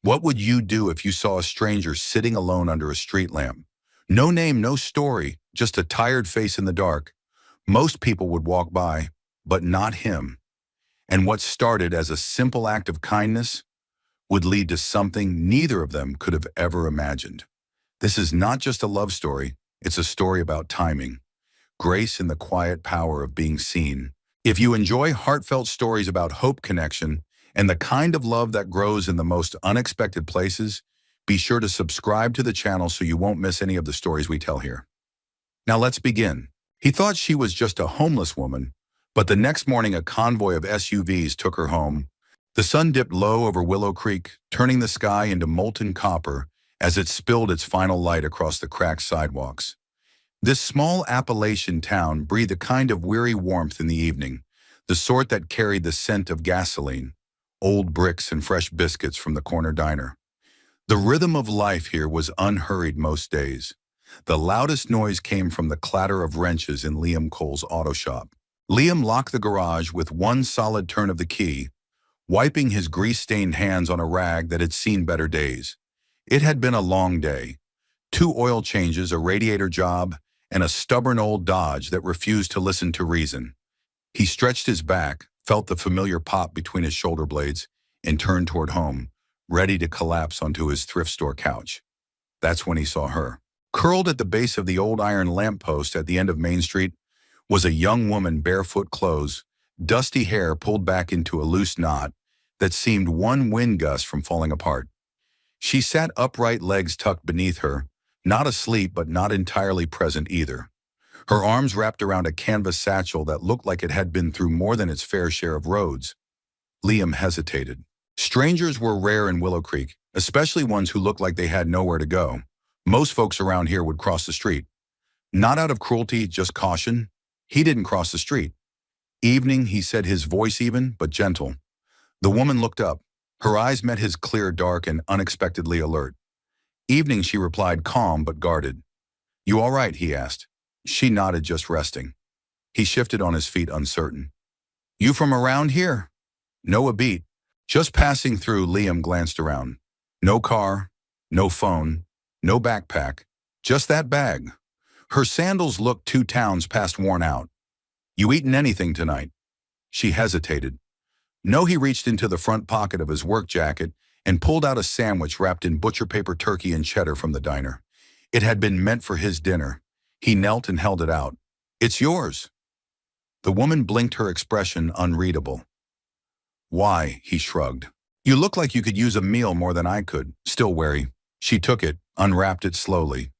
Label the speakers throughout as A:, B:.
A: What would you do if you saw a stranger sitting alone under a street lamp? No name, no story, just a tired face in the dark. Most people would walk by, but not him. And what started as a simple act of kindness would lead to something neither of them could have ever imagined. This is not just a love story, it's a story about timing, grace, and the quiet power of being seen. If you enjoy heartfelt stories about hope, connection, and the kind of love that grows in the most unexpected places, be sure to subscribe to the channel so you won't miss any of the stories we tell here. Now let's begin. He thought she was just a homeless woman, but the next morning a convoy of SUVs took her home. The sun dipped low over Willow Creek, turning the sky into molten copper as it spilled its final light across the cracked sidewalks. This small Appalachian town breathed a kind of weary warmth in the evening, the sort that carried the scent of gasoline, old bricks, and fresh biscuits from the corner diner. The rhythm of life here was unhurried most days. The loudest noise came from the clatter of wrenches in Liam Cole's auto shop. Liam locked the garage with one solid turn of the key, wiping his grease-stained hands on a rag that had seen better days. It had been a long day. 2 oil changes, a radiator job, and a stubborn old Dodge that refused to listen to reason. He stretched his back, felt the familiar pop between his shoulder blades, and turned toward home, ready to collapse onto his thrift store couch. That's when he saw her. Curled at the base of the old iron lamppost at the end of Main Street was a young woman, barefoot clothes, dusty hair pulled back into a loose knot that seemed one wind gust from falling apart. She sat upright, legs tucked beneath her, not asleep but not entirely present either. Her arms wrapped around a canvas satchel that looked like it had been through more than its fair share of roads. Liam hesitated. Strangers were rare in Willow Creek, especially ones who looked like they had nowhere to go. Most folks around here would cross the street. Not out of cruelty, just caution. He didn't cross the street. Evening, he said, his voice even, but gentle. The woman looked up. Her eyes met his, clear, dark, and unexpectedly alert. Evening, she replied, calm but guarded. You all right? He asked. She nodded, just resting. He shifted on his feet, uncertain. You from around here? No, a beat. Just passing through. Liam glanced around. No car, no phone, no backpack, just that bag. Her sandals looked 2 towns past worn out. You eaten anything tonight? She hesitated. No. He reached into the front pocket of his work jacket and pulled out a sandwich wrapped in butcher paper, turkey, and cheddar from the diner. It had been meant for his dinner. He knelt and held it out. It's yours. The woman blinked, her expression unreadable. Why? He shrugged. You look like you could use a meal more than I could. Still wary. She took it, unwrapped it slowly.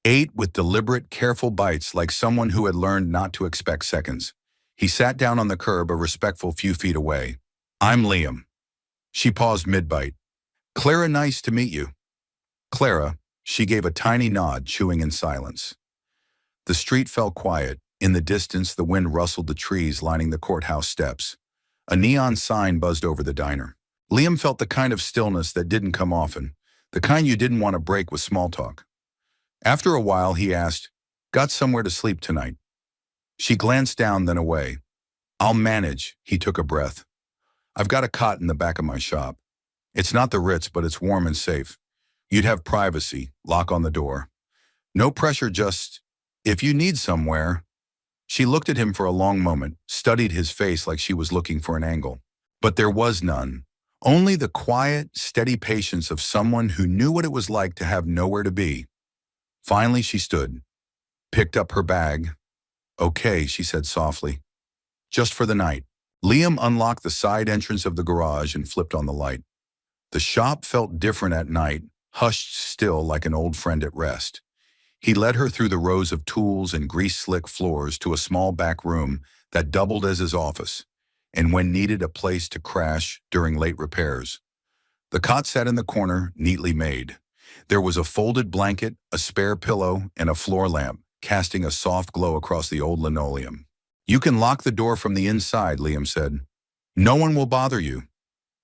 A: Ate with deliberate, careful bites like someone who had learned not to expect seconds. He sat down on the curb, a respectful few feet away. I'm Liam. She paused mid-bite. Clara, nice to meet you. Clara. She gave a tiny nod, chewing in silence. The street fell quiet. In the distance, the wind rustled the trees lining the courthouse steps. A neon sign buzzed over the diner. Liam felt the kind of stillness that didn't come often, the kind you didn't want to break with small talk. After a while, he asked, Got somewhere to sleep tonight? She glanced down, then away. I'll manage. He took a breath. I've got a cot in the back of my shop. It's not the Ritz, but it's warm and safe. You'd have privacy, lock on the door. No pressure, just, if you need somewhere. She looked at him for a long moment, studied his face like she was looking for an angle. But there was none. Only the quiet, steady patience of someone who knew what it was like to have nowhere to be. Finally, she stood, picked up her bag. Okay, she said softly. Just for the night. Liam unlocked the side entrance of the garage and flipped on the light. The shop felt different at night, hushed still like an old friend at rest. He led her through the rows of tools and grease-slick floors to a small back room that doubled as his office, and when needed, a place to crash during late repairs. The cot sat in the corner, neatly made. There was a folded blanket, a spare pillow, and a floor lamp, casting a soft glow across the old linoleum. You can lock the door from the inside, Liam said. No one will bother you.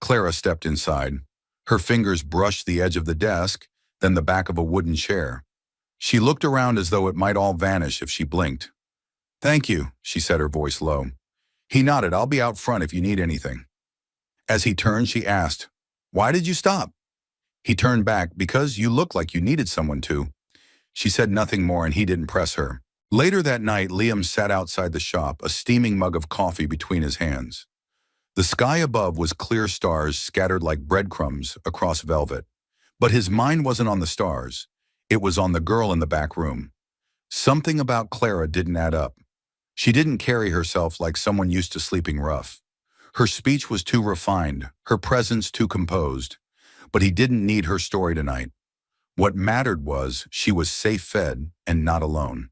A: Clara stepped inside. Her fingers brushed the edge of the desk, then the back of a wooden chair. She looked around as though it might all vanish if she blinked. Thank you, she said, her voice low. He nodded. I'll be out front if you need anything. As he turned, she asked, Why did you stop? He turned back. Because you look like you needed someone to. She said nothing more and he didn't press her. Later that night, Liam sat outside the shop, a steaming mug of coffee between his hands. The sky above was clear stars scattered like breadcrumbs across velvet. But his mind wasn't on the stars. It was on the girl in the back room. Something about Clara didn't add up. She didn't carry herself like someone used to sleeping rough. Her speech was too refined, her presence too composed. But he didn't need her story tonight. What mattered was she was safe-fed and not alone.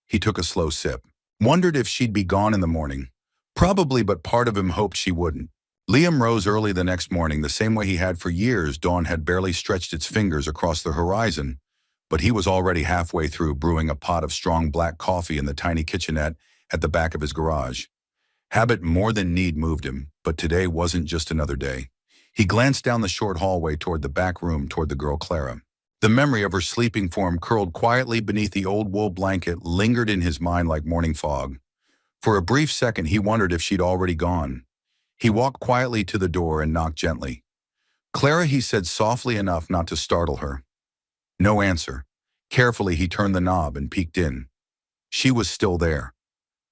A: He took a slow sip. Wondered if she'd be gone in the morning. Probably, but part of him hoped she wouldn't. Liam rose early the next morning, the same way he had for years. Dawn had barely stretched its fingers across the horizon, but he was already halfway through brewing a pot of strong black coffee in the tiny kitchenette at the back of his garage. Habit more than need moved him, but today wasn't just another day. He glanced down the short hallway toward the back room, toward the girl Clara. The memory of her sleeping form curled quietly beneath the old wool blanket lingered in his mind like morning fog. For a brief second, he wondered if she'd already gone. He walked quietly to the door and knocked gently. "Clara," he said softly enough not to startle her. No answer. Carefully, he turned the knob and peeked in. She was still there.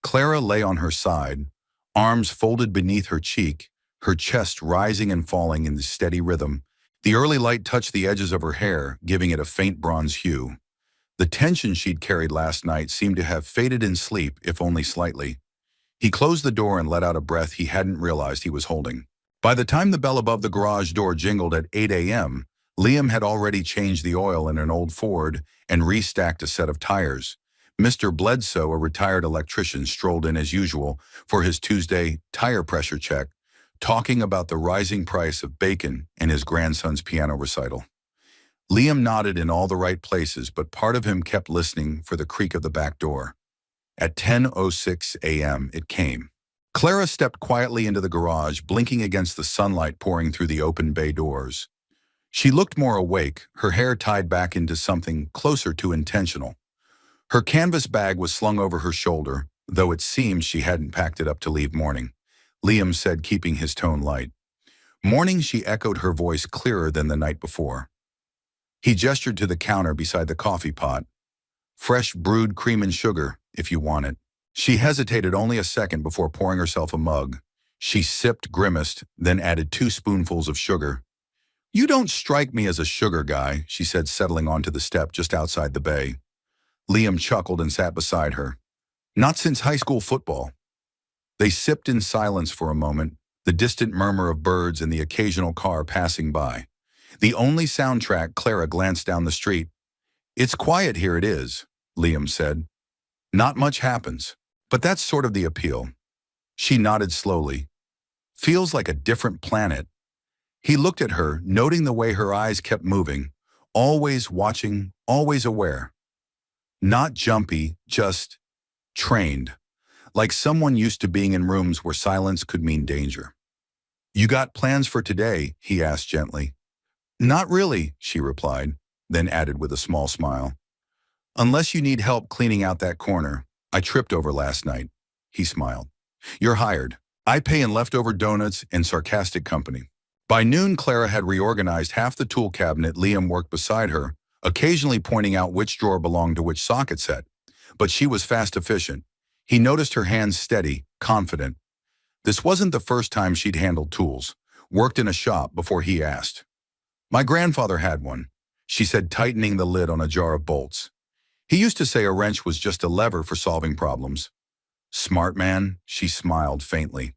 A: Clara lay on her side, arms folded beneath her cheek, her chest rising and falling in the steady rhythm. The early light touched the edges of her hair, giving it a faint bronze hue. The tension she'd carried last night seemed to have faded in sleep, if only slightly. He closed the door and let out a breath he hadn't realized he was holding. By the time the bell above the garage door jingled at 8 a.m., Liam had already changed the oil in an old Ford and restacked a set of tires. Mr. Bledsoe, a retired electrician, strolled in as usual for his Tuesday tire pressure check, talking about the rising price of bacon and his grandson's piano recital. Liam nodded in all the right places, but part of him kept listening for the creak of the back door. At 10:06 a.m. it came. Clara stepped quietly into the garage, blinking against the sunlight pouring through the open bay doors. She looked more awake, her hair tied back into something closer to intentional. Her canvas bag was slung over her shoulder, though it seemed she hadn't packed it up to leave morning. Liam said, keeping his tone light. Morning, she echoed, her voice clearer than the night before. He gestured to the counter beside the coffee pot. "Fresh brewed cream and sugar, if you want it." She hesitated only a second before pouring herself a mug. She sipped, grimaced, then added 2 spoonfuls of sugar. "You don't strike me as a sugar guy," she said, settling onto the step just outside the bay. Liam chuckled and sat beside her. "Not since high school football." They sipped in silence for a moment, the distant murmur of birds and the occasional car passing by. The only soundtrack. Clara glanced down the street. "It's quiet here, it is," Liam said. "Not much happens, but that's sort of the appeal." She nodded slowly. "Feels like a different planet." He looked at her, noting the way her eyes kept moving, always watching, always aware. Not jumpy, just trained, like someone used to being in rooms where silence could mean danger. "You got plans for today?" he asked gently. "Not really," she replied, then added with a small smile. "Unless you need help cleaning out that corner I tripped over last night." He smiled. "You're hired. I pay in leftover donuts and sarcastic company." By noon, Clara had reorganized half the tool cabinet. Liam worked beside her, occasionally pointing out which drawer belonged to which socket set. But she was fast efficient. He noticed her hands steady, confident. This wasn't the first time she'd handled tools, worked in a shop before he asked. "My grandfather had one," she said, tightening the lid on a jar of bolts. "He used to say a wrench was just a lever for solving problems." "Smart man," she smiled faintly.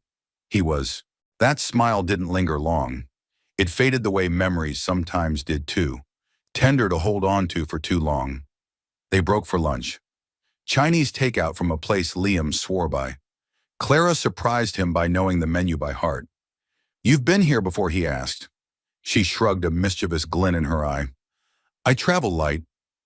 A: He was. That smile didn't linger long. It faded the way memories sometimes did too, tender to hold on to for too long. They broke for lunch. Chinese takeout from a place Liam swore by. Clara surprised him by knowing the menu by heart. "You've been here before?" he asked. She shrugged, a mischievous glint in her eye. "I travel light,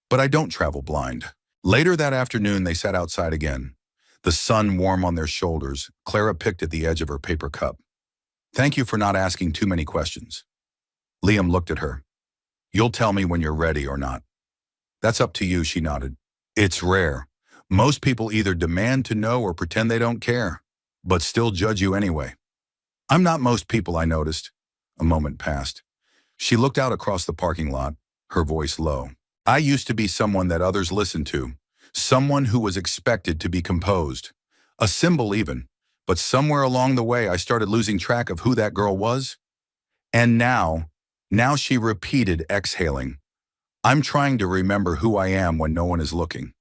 A: but I don't travel blind." Later that afternoon, they sat outside again. The sun warm on their shoulders. Clara picked at the edge of her paper cup. "Thank you for not asking too many questions." Liam looked at her. "You'll tell me when you're ready or not." "That's up to you," she nodded. "It's rare. Most people either demand to know or pretend they don't care, but still judge you anyway." "I'm not most people," I noticed. A moment passed. She looked out across the parking lot, her voice low. I used to be someone that others listened to, someone who was expected to be composed. A symbol even, but somewhere along the way I started losing track of who that girl was. And now she repeated, exhaling. I'm trying to remember who I am when no one is looking.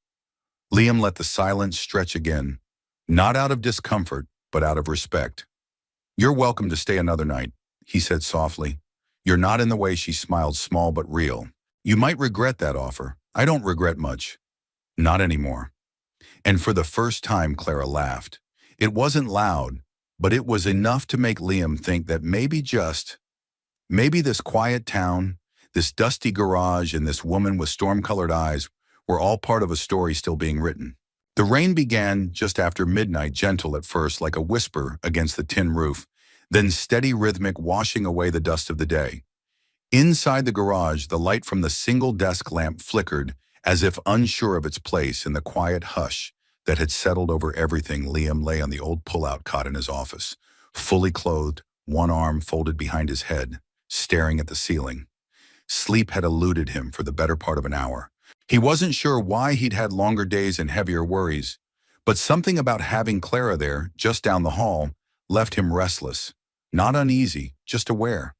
A: Liam let the silence stretch again, not out of discomfort, but out of respect. You're welcome to stay another night, he said softly. You're not in the way. She smiled, small but real. You might regret that offer. I don't regret much. Not anymore. And for the first time, Clara laughed. It wasn't loud, but it was enough to make Liam think that maybe this quiet town, this dusty garage, and this woman with storm-colored eyes were all part of a story still being written. The rain began just after midnight, gentle at first like a whisper against the tin roof, then steady, rhythmic, washing away the dust of the day. Inside the garage, the light from the single desk lamp flickered as if unsure of its place in the quiet hush that had settled over everything. Liam lay on the old pull-out cot in his office, fully clothed, one arm folded behind his head, staring at the ceiling. Sleep had eluded him for the better part of an hour. He wasn't sure why he'd had longer days and heavier worries, but something about having Clara there, just down the hall, left him restless, not uneasy, just aware.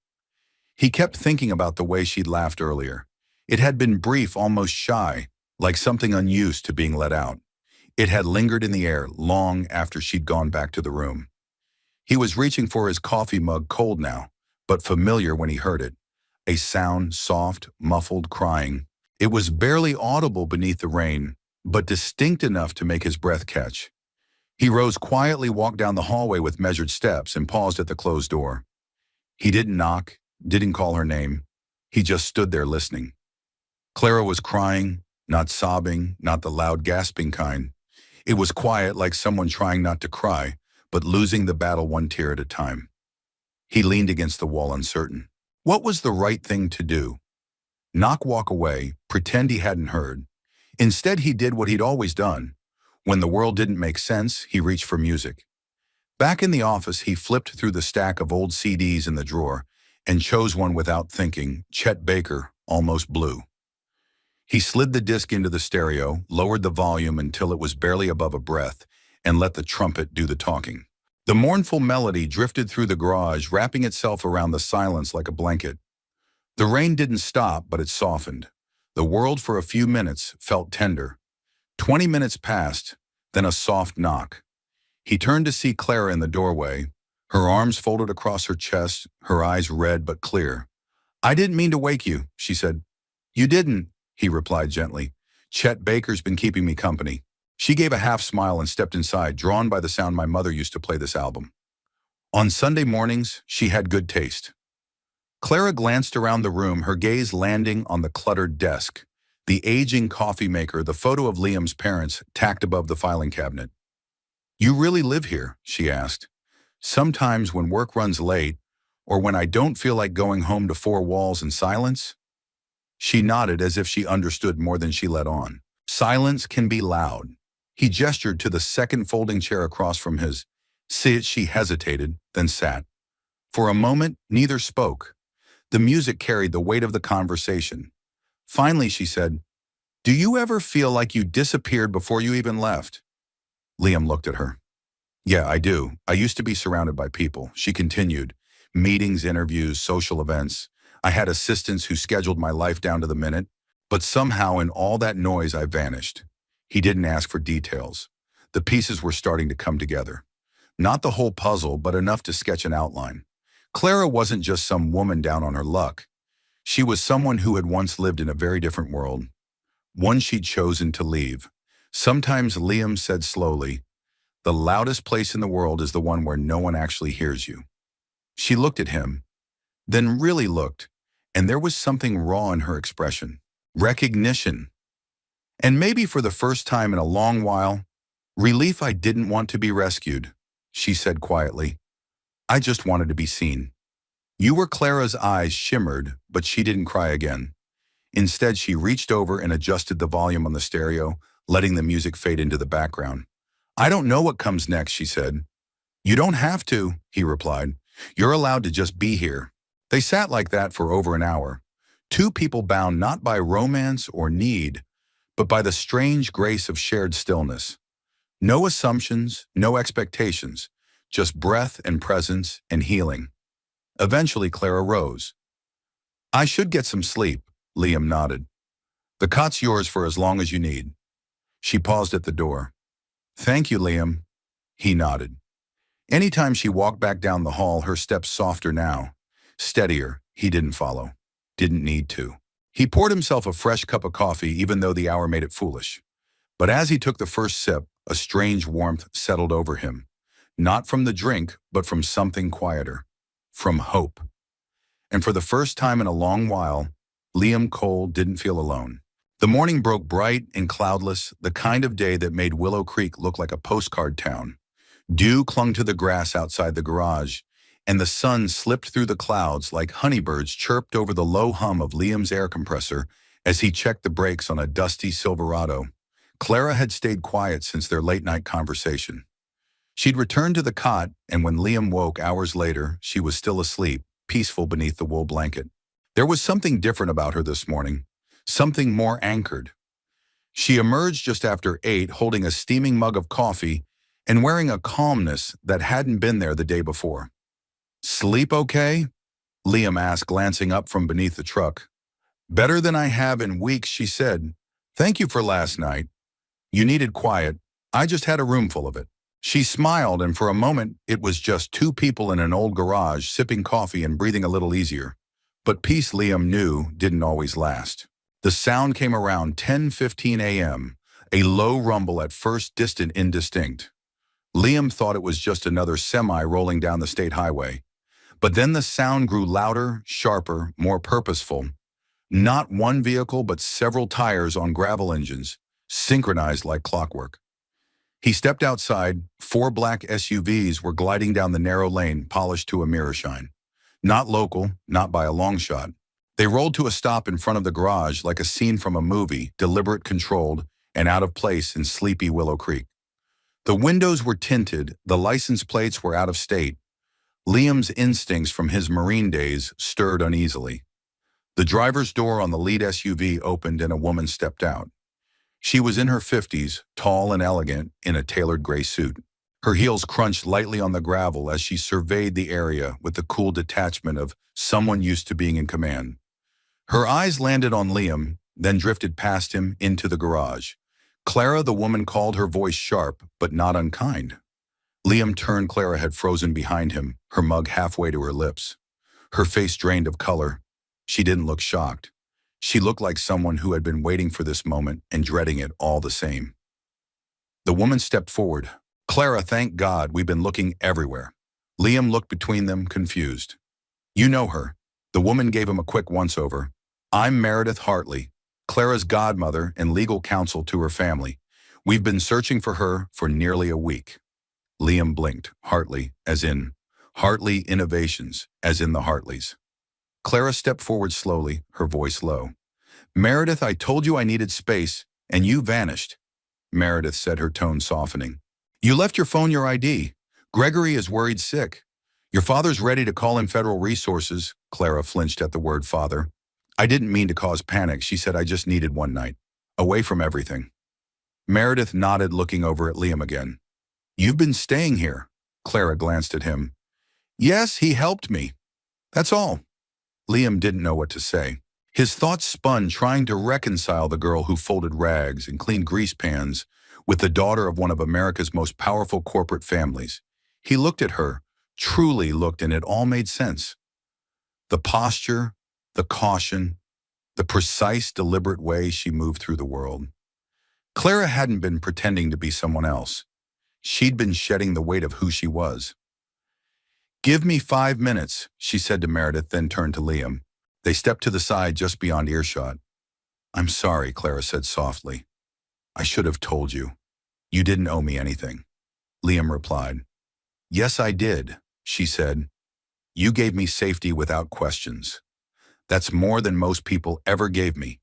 A: He kept thinking about the way she'd laughed earlier. It had been brief, almost shy, like something unused to being let out. It had lingered in the air long after she'd gone back to the room. He was reaching for his coffee mug, cold now, but familiar when he heard it. A sound, soft, muffled crying. It was barely audible beneath the rain, but distinct enough to make his breath catch. He rose quietly, walked down the hallway with measured steps, and paused at the closed door. He didn't knock, didn't call her name. He just stood there listening. Clara was crying, not sobbing, not the loud gasping kind. It was quiet, like someone trying not to cry, but losing the battle one tear at a time. He leaned against the wall, uncertain. What was the right thing to do? Knock, walk away, pretend he hadn't heard. Instead, he did what he'd always done. When the world didn't make sense, he reached for music. Back in the office, he flipped through the stack of old CDs in the drawer and chose one without thinking, Chet Baker, Almost Blue. He slid the disc into the stereo, lowered the volume until it was barely above a breath, and let the trumpet do the talking. The mournful melody drifted through the garage, wrapping itself around the silence like a blanket. The rain didn't stop, but it softened. The world for a few minutes felt tender. 20 minutes passed, then a soft knock. He turned to see Clara in the doorway, her arms folded across her chest, her eyes red but clear. I didn't mean to wake you, she said. You didn't, he replied gently. Chet Baker's been keeping me company. She gave a half smile and stepped inside, drawn by the sound my mother used to play this album. On Sunday mornings, she had good taste. Clara glanced around the room, her gaze landing on the cluttered desk, the aging coffee maker, the photo of Liam's parents tacked above the filing cabinet. You really live here? She asked. Sometimes when work runs late, or when I don't feel like going home to four walls and silence? She nodded as if she understood more than she let on. Silence can be loud. He gestured to the second folding chair across from his. See it? She hesitated, then sat. For a moment, neither spoke. The music carried the weight of the conversation. Finally, she said, Do you ever feel like you disappeared before you even left? Liam looked at her. Yeah, I do. I used to be surrounded by people, she continued. Meetings, interviews, social events. I had assistants who scheduled my life down to the minute, but somehow in all that noise I vanished. He didn't ask for details. The pieces were starting to come together. Not the whole puzzle, but enough to sketch an outline. Clara wasn't just some woman down on her luck. She was someone who had once lived in a very different world, one she'd chosen to leave. Sometimes, Liam said slowly, the loudest place in the world is the one where no one actually hears you. She looked at him, then really looked, and there was something raw in her expression. Recognition. And maybe for the first time in a long while, relief. I didn't want to be rescued, she said quietly. I just wanted to be seen. You were. Clara's eyes shimmered, but she didn't cry again. Instead, she reached over and adjusted the volume on the stereo, letting the music fade into the background. I don't know what comes next, she said. You don't have to, he replied. You're allowed to just be here. They sat like that for over an hour, two people bound not by romance or need, but by the strange grace of shared stillness. No assumptions, no expectations, just breath and presence and healing. Eventually, Clara rose. I should get some sleep, Liam nodded. The cot's yours for as long as you need. She paused at the door. Thank you, Liam. He nodded. Anytime she walked back down the hall, her steps softer now. Steadier. He didn't follow. Didn't need to. He poured himself a fresh cup of coffee even though the hour made it foolish. But as he took the first sip, a strange warmth settled over him. Not from the drink, but from something quieter. From hope. And for the first time in a long while, Liam Cole didn't feel alone. The morning broke bright and cloudless, the kind of day that made Willow Creek look like a postcard town. Dew clung to the grass outside the garage, and the sun slipped through the clouds like honeybirds chirped over the low hum of Liam's air compressor as he checked the brakes on a dusty Silverado. Clara had stayed quiet since their late-night conversation. She'd returned to the cot, and when Liam woke hours later, she was still asleep, peaceful beneath the wool blanket. There was something different about her this morning, something more anchored. She emerged just after 8, holding a steaming mug of coffee and wearing a calmness that hadn't been there the day before. Sleep okay? Liam asked, glancing up from beneath the truck. Better than I have in weeks, she said. Thank you for last night. You needed quiet. I just had a room full of it. She smiled, and for a moment, it was just two people in an old garage sipping coffee and breathing a little easier. But peace, Liam knew, didn't always last. The sound came around 10:15 a.m., a low rumble at first distant, indistinct. Liam thought it was just another semi rolling down the state highway. But then the sound grew louder, sharper, more purposeful. Not one vehicle, but several tires on gravel engines, synchronized like clockwork. He stepped outside. 4 black SUVs were gliding down the narrow lane, polished to a mirror shine. Not local, not by a long shot. They rolled to a stop in front of the garage like a scene from a movie, deliberate, controlled, and out of place in sleepy Willow Creek. The windows were tinted, the license plates were out of state. Liam's instincts from his Marine days stirred uneasily. The driver's door on the lead SUV opened and a woman stepped out. She was in her 50s, tall and elegant, in a tailored gray suit. Her heels crunched lightly on the gravel as she surveyed the area with the cool detachment of someone used to being in command. Her eyes landed on Liam, then drifted past him into the garage. Clara, the woman, called, her voice sharp, but not unkind. Liam turned. Clara had frozen behind him, her mug halfway to her lips. Her face drained of color. She didn't look shocked. She looked like someone who had been waiting for this moment and dreading it all the same. The woman stepped forward. Clara, thank God, we've been looking everywhere. Liam looked between them, confused. You know her. The woman gave him a quick once-over. I'm Meredith Hartley, Clara's godmother and legal counsel to her family. We've been searching for her for nearly a week. Liam blinked. Hartley, as in Hartley Innovations, as in the Hartleys. Clara stepped forward slowly, her voice low. Meredith, I told you I needed space, and you vanished. Meredith said, her tone softening. You left your phone, your ID. Gregory is worried sick. Your father's ready to call in federal resources. Clara flinched at the word father. I didn't mean to cause panic, she said. I just needed one night. Away from everything. Meredith nodded, looking over at Liam again. You've been staying here. Clara glanced at him. Yes, he helped me. That's all. Liam didn't know what to say. His thoughts spun, trying to reconcile the girl who folded rags and cleaned grease pans with the daughter of one of America's most powerful corporate families. He looked at her, truly looked, and it all made sense. The posture, the caution, the precise, deliberate way she moved through the world. Clara hadn't been pretending to be someone else. She'd been shedding the weight of who she was. Give me 5 minutes, she said to Meredith, then turned to Liam. They stepped to the side just beyond earshot. I'm sorry, Clara said softly. I should have told you. You didn't owe me anything. Liam replied. Yes, I did, she said. You gave me safety without questions. That's more than most people ever gave me.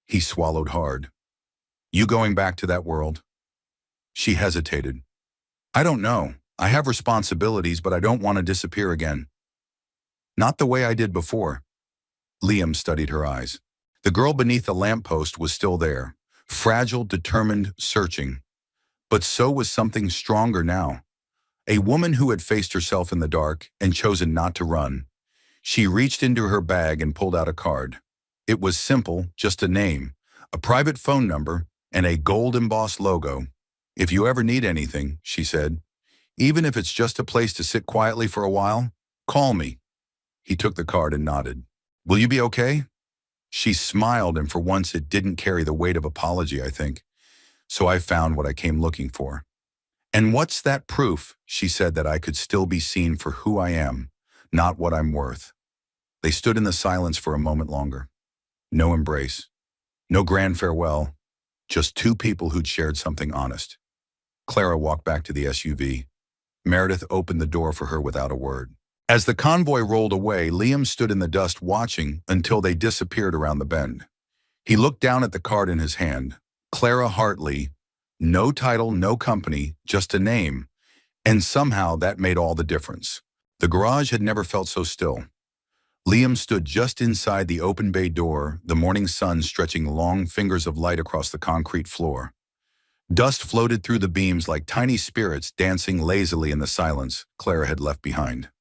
A: He swallowed hard. You going back to that world? She hesitated. I don't know. I have responsibilities, but I don't want to disappear again. Not the way I did before. Liam studied her eyes. The girl beneath the lamppost was still there, fragile, determined, searching. But so was something stronger now. A woman who had faced herself in the dark and chosen not to run. She reached into her bag and pulled out a card. It was simple, just a name, a private phone number, and a gold-embossed logo. "If you ever need anything," she said, "even if it's just a place to sit quietly for a while, call me." He took the card and nodded. "Will you be okay?" She smiled, and for once it didn't carry the weight of apology, I think. "So I found what I came looking for." "And what's that proof?" she said, "that I could still be seen for who I am, not what I'm worth." They stood in the silence for a moment longer. No embrace, no grand farewell, just two people who'd shared something honest. Clara walked back to the SUV. Meredith opened the door for her without a word. As the convoy rolled away, Liam stood in the dust watching until they disappeared around the bend. He looked down at the card in his hand. Clara Hartley. No title, no company, just a name. And somehow that made all the difference. The garage had never felt so still. Liam stood just inside the open bay door, the morning sun stretching long fingers of light across the concrete floor. Dust floated through the beams like tiny spirits dancing lazily in the silence Clara had left behind.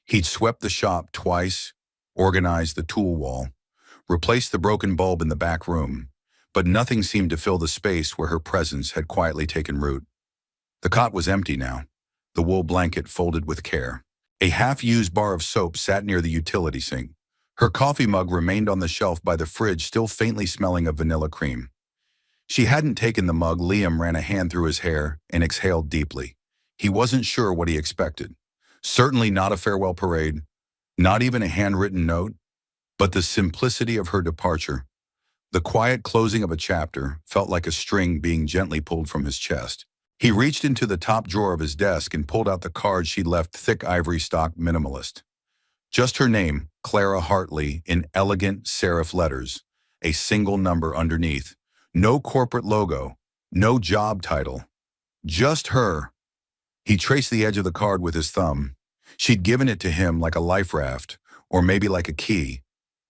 A: He'd swept the shop twice, organized the tool wall, replaced the broken bulb in the back room, but nothing seemed to fill the space where her presence had quietly taken root. The cot was empty now, the wool blanket folded with care. A half-used bar of soap sat near the utility sink. Her coffee mug remained on the shelf by the fridge, still faintly smelling of vanilla cream. She hadn't taken the mug. Liam ran a hand through his hair and exhaled deeply. He wasn't sure what he expected. Certainly not a farewell parade, not even a handwritten note, but the simplicity of her departure. The quiet closing of a chapter felt like a string being gently pulled from his chest. He reached into the top drawer of his desk and pulled out the card she'd left, thick ivory stock, minimalist. Just her name, Clara Hartley, in elegant serif letters, a single number underneath. No corporate logo, no job title. Just her. He traced the edge of the card with his thumb. She'd given it to him like a life raft, or maybe like a key.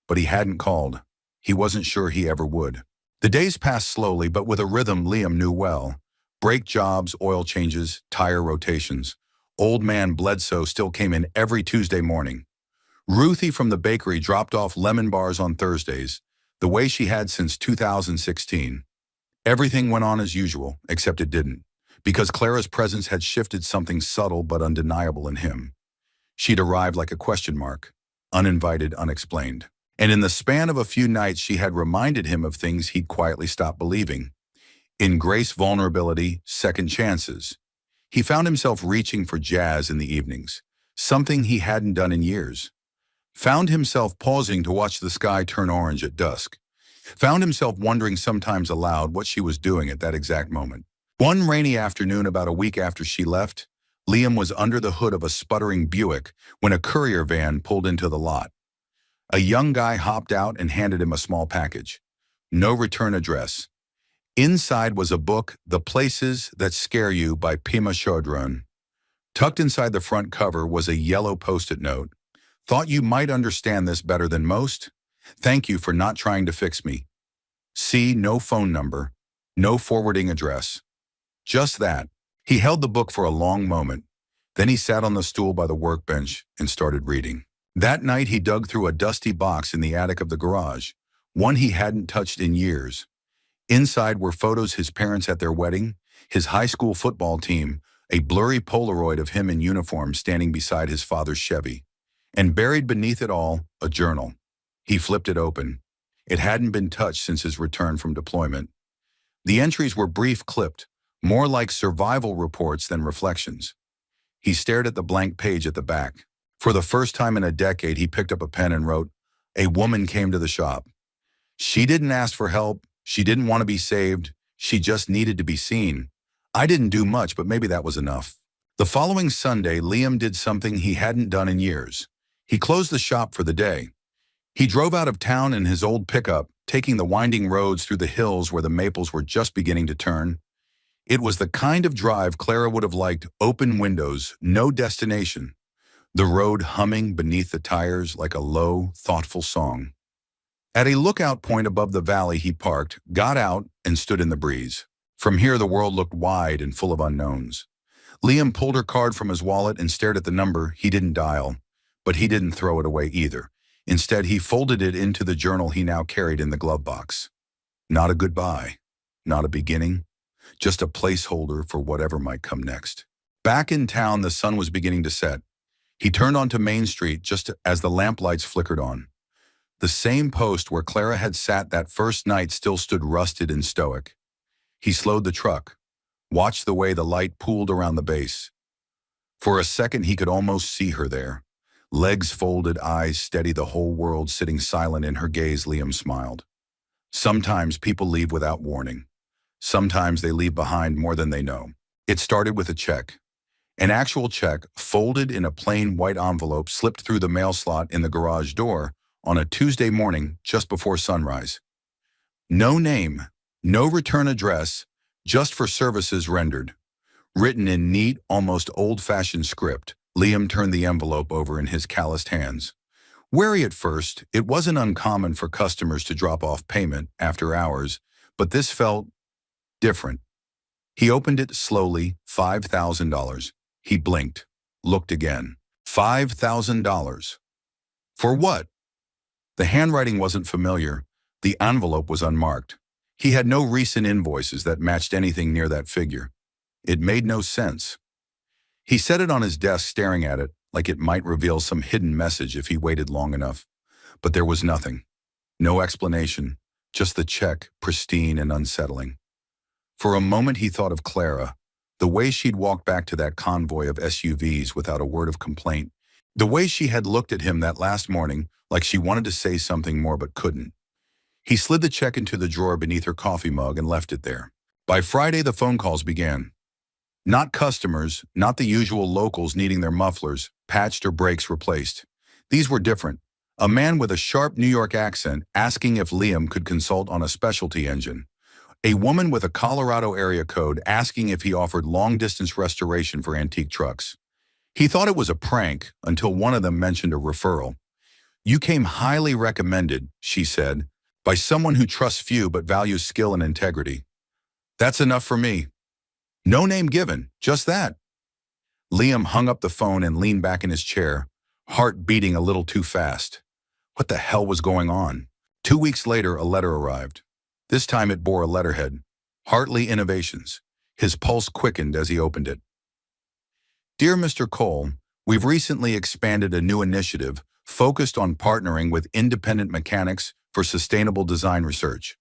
A: But he hadn't called. He wasn't sure he ever would. The days passed slowly, but with a rhythm Liam knew well. Brake jobs, oil changes, tire rotations. Old man Bledsoe still came in every Tuesday morning. Ruthie from the bakery dropped off lemon bars on Thursdays, the way she had since 2016. Everything went on as usual, except it didn't, because Clara's presence had shifted something subtle but undeniable in him. She'd arrived like a question mark, uninvited, unexplained. And in the span of a few nights, she had reminded him of things he'd quietly stopped believing. In grace, vulnerability, second chances. He found himself reaching for jazz in the evenings, something he hadn't done in years. Found himself pausing to watch the sky turn orange at dusk. Found himself wondering sometimes aloud what she was doing at that exact moment. One rainy afternoon about a week after she left, Liam was under the hood of a sputtering Buick when a courier van pulled into the lot. A young guy hopped out and handed him a small package. No return address. Inside was a book, The Places That Scare You by Pema Chodron. Tucked inside the front cover was a yellow post-it note. Thought you might understand this better than most? Thank you for not trying to fix me. See, no phone number, no forwarding address. Just that. He held the book for a long moment. Then he sat on the stool by the workbench and started reading. That night he dug through a dusty box in the attic of the garage, one he hadn't touched in years. Inside were photos his parents at their wedding, his high school football team, a blurry Polaroid of him in uniform standing beside his father's Chevy. And buried beneath it all, a journal. He flipped it open. It hadn't been touched since his return from deployment. The entries were brief, clipped, more like survival reports than reflections. He stared at the blank page at the back. For the first time in a decade, he picked up a pen and wrote, "A woman came to the shop. She didn't ask for help. She didn't want to be saved. She just needed to be seen. I didn't do much, but maybe that was enough." The following Sunday, Liam did something he hadn't done in years. He closed the shop for the day. He drove out of town in his old pickup, taking the winding roads through the hills where the maples were just beginning to turn. It was the kind of drive Clara would have liked, open windows, no destination. the road humming beneath the tires like a low, thoughtful song. At a lookout point above the valley he parked, got out, and stood in the breeze. From here the world looked wide and full of unknowns. Liam pulled her card from his wallet and stared at the number he didn't dial, but he didn't throw it away either. Instead, he folded it into the journal he now carried in the glove box. Not a goodbye, not a beginning, just a placeholder for whatever might come next. Back in town, the sun was beginning to set. He turned onto Main Street just as the lamplights flickered on. The same post where Clara had sat that first night still stood rusted and stoic. He slowed the truck, watched the way the light pooled around the base. For a second he could almost see her there. Legs folded, eyes steady, the whole world sitting silent in her gaze. Liam smiled. Sometimes people leave without warning. Sometimes they leave behind more than they know. It started with a check. An actual check, folded in a plain white envelope, slipped through the mail slot in the garage door on a Tuesday morning just before sunrise. No name, no return address, just for services rendered. Written in neat, almost old-fashioned script, Liam turned the envelope over in his calloused hands. Wary at first, it wasn't uncommon for customers to drop off payment after hours, but this felt different. He opened it slowly, $5,000. He blinked, looked again. $5,000. For what? The handwriting wasn't familiar. The envelope was unmarked. He had no recent invoices that matched anything near that figure. It made no sense. He set it on his desk, staring at it like it might reveal some hidden message if he waited long enough. But there was nothing. No explanation, just the check, pristine and unsettling. For a moment he thought of Clara, the way she'd walked back to that convoy of SUVs without a word of complaint, the way she had looked at him that last morning like she wanted to say something more but couldn't. He slid the check into the drawer beneath her coffee mug and left it there. By Friday, the phone calls began. Not customers, not the usual locals needing their mufflers, patched or brakes replaced. These were different. A man with a sharp New York accent asking if Liam could consult on a specialty engine. A woman with a Colorado area code asking if he offered long-distance restoration for antique trucks. He thought it was a prank until one of them mentioned a referral. "You came highly recommended," she said, "by someone who trusts few but values skill and integrity." "That's enough for me." No name given, just that. Liam hung up the phone and leaned back in his chair, heart beating a little too fast. What the hell was going on? 2 weeks later, a letter arrived. This time it bore a letterhead, Hartley Innovations. His pulse quickened as he opened it. "Dear Mr. Cole, we've recently expanded a new initiative focused on partnering with independent mechanics for sustainable design research.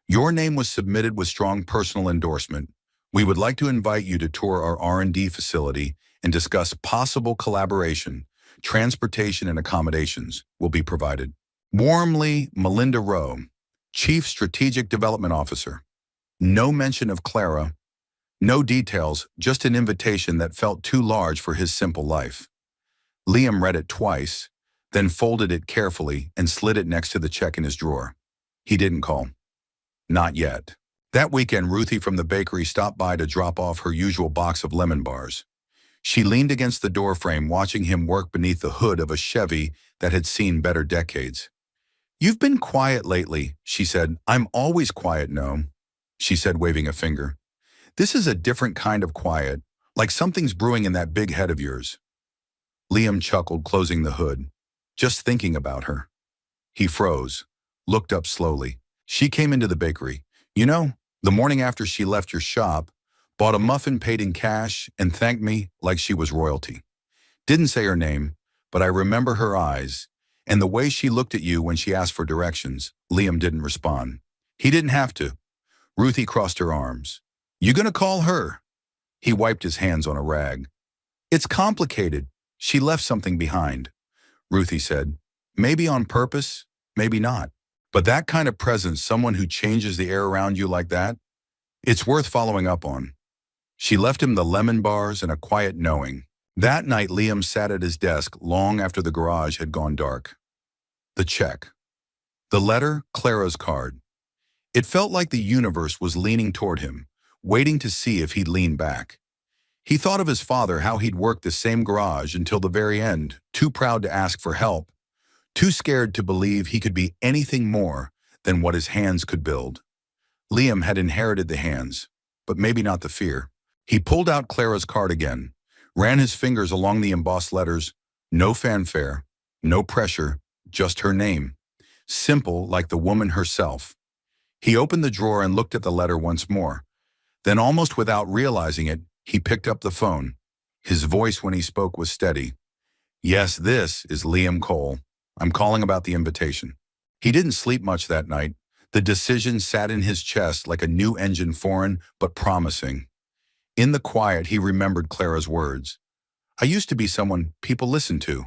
A: Your name was submitted with strong personal endorsement. We would like to invite you to tour our R&D facility and discuss possible collaboration. Transportation and accommodations will be provided. Warmly, Melinda Rowe, Chief Strategic Development Officer." No mention of Clara, no details, just an invitation that felt too large for his simple life. Liam read it twice, then folded it carefully and slid it next to the check in his drawer. He didn't call. Not yet. That weekend, Ruthie from the bakery stopped by to drop off her usual box of lemon bars. She leaned against the doorframe, watching him work beneath the hood of a Chevy that had seen better decades. "You've been quiet lately," she said. "I'm always quiet, no," she said, waving a finger. "This is a different kind of quiet, like something's brewing in that big head of yours." Liam chuckled, closing the hood. Just thinking about her. He froze, looked up slowly. She came into the bakery. "You know, the morning after she left your shop, bought a muffin, paid in cash, and thanked me like she was royalty. Didn't say her name, but I remember her eyes, and the way she looked at you when she asked for directions." Liam didn't respond. He didn't have to. Ruthie crossed her arms. "You gonna call her?" He wiped his hands on a rag. "It's complicated. She left something behind," Ruthie said. "Maybe on purpose, maybe not. But that kind of presence, someone who changes the air around you like that, it's worth following up on." She left him the lemon bars and a quiet knowing. That night, Liam sat at his desk long after the garage had gone dark. The check. The letter, Clara's card. It felt like the universe was leaning toward him, waiting to see if he'd lean back. He thought of his father, how he'd worked the same garage until the very end, too proud to ask for help, too scared to believe he could be anything more than what his hands could build. Liam had inherited the hands, but maybe not the fear. He pulled out Clara's card again, ran his fingers along the embossed letters. No fanfare, no pressure, just her name. Simple like the woman herself. He opened the drawer and looked at the letter once more. Then, almost without realizing it, he picked up the phone. His voice when he spoke was steady. "Yes, this is Liam Cole. I'm calling about the invitation." He didn't sleep much that night. The decision sat in his chest like a new engine, foreign but promising. In the quiet, he remembered Clara's words. "I used to be someone people listen to.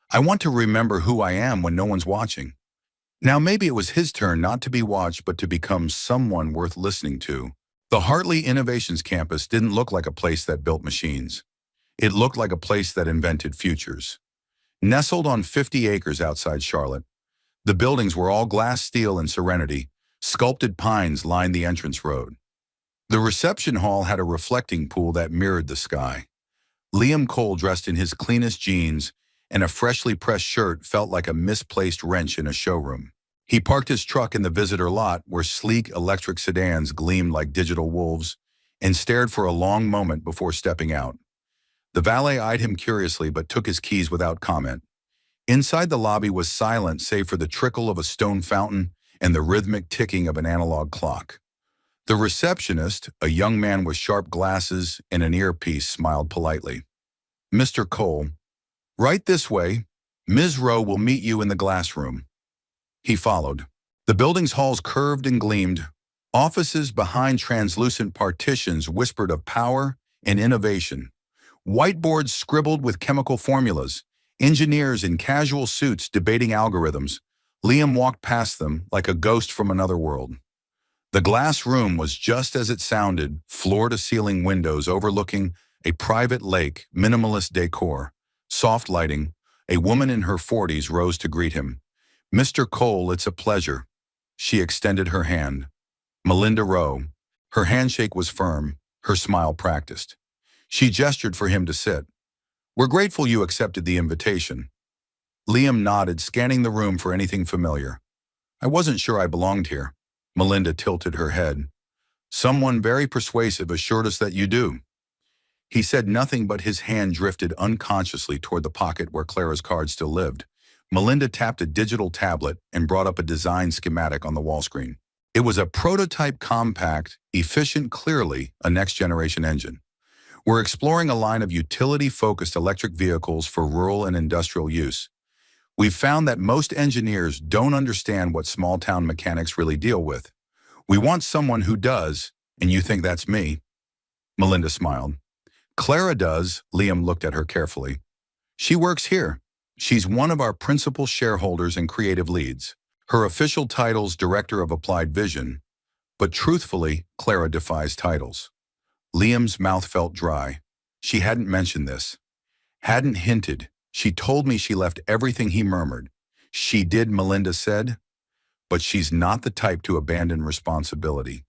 A: I want to remember who I am when no one's watching." Now maybe it was his turn not to be watched but to become someone worth listening to. The Hartley Innovations campus didn't look like a place that built machines. It looked like a place that invented futures. Nestled on 50 acres outside Charlotte, the buildings were all glass, steel, and serenity. Sculpted pines lined the entrance road. The reception hall had a reflecting pool that mirrored the sky. Liam Cole, dressed in his cleanest jeans and a freshly pressed shirt, felt like a misplaced wrench in a showroom. He parked his truck in the visitor lot where sleek electric sedans gleamed like digital wolves and stared for a long moment before stepping out. The valet eyed him curiously but took his keys without comment. Inside, the lobby was silent save for the trickle of a stone fountain and the rhythmic ticking of an analog clock. The receptionist, a young man with sharp glasses and an earpiece, smiled politely. "Mr. Cole, right this way. Ms. Rowe will meet you in the glass room." He followed. The building's halls curved and gleamed. Offices behind translucent partitions whispered of power and innovation. Whiteboards scribbled with chemical formulas. Engineers in casual suits debating algorithms. Liam walked past them like a ghost from another world. The glass room was just as it sounded, floor-to-ceiling windows overlooking a private lake, minimalist decor, soft lighting. A woman in her 40s rose to greet him. "Mr. Cole, it's a pleasure." She extended her hand. Melinda Rowe. Her handshake was firm, her smile practiced. She gestured for him to sit. "We're grateful you accepted the invitation." Liam nodded, scanning the room for anything familiar. "I wasn't sure I belonged here." Melinda tilted her head. "Someone very persuasive assured us that you do." He said nothing, but his hand drifted unconsciously toward the pocket where Clara's card still lived. Melinda tapped a digital tablet and brought up a design schematic on the wall screen. It was a prototype, compact, efficient, clearly a next-generation engine. "We're exploring a line of utility-focused electric vehicles for rural and industrial use. We've found that most engineers don't understand what small-town mechanics really deal with. We want someone who does, and you think that's me?" Melinda smiled. "Clara does." Liam looked at her carefully. "She works here. She's one of our principal shareholders and creative leads. Her official title's Director of Applied Vision, but truthfully, Clara defies titles." Liam's mouth felt dry. She hadn't mentioned this. Hadn't hinted. "She told me she left everything," he murmured. "She did," Melinda said. "But she's not the type to abandon responsibility.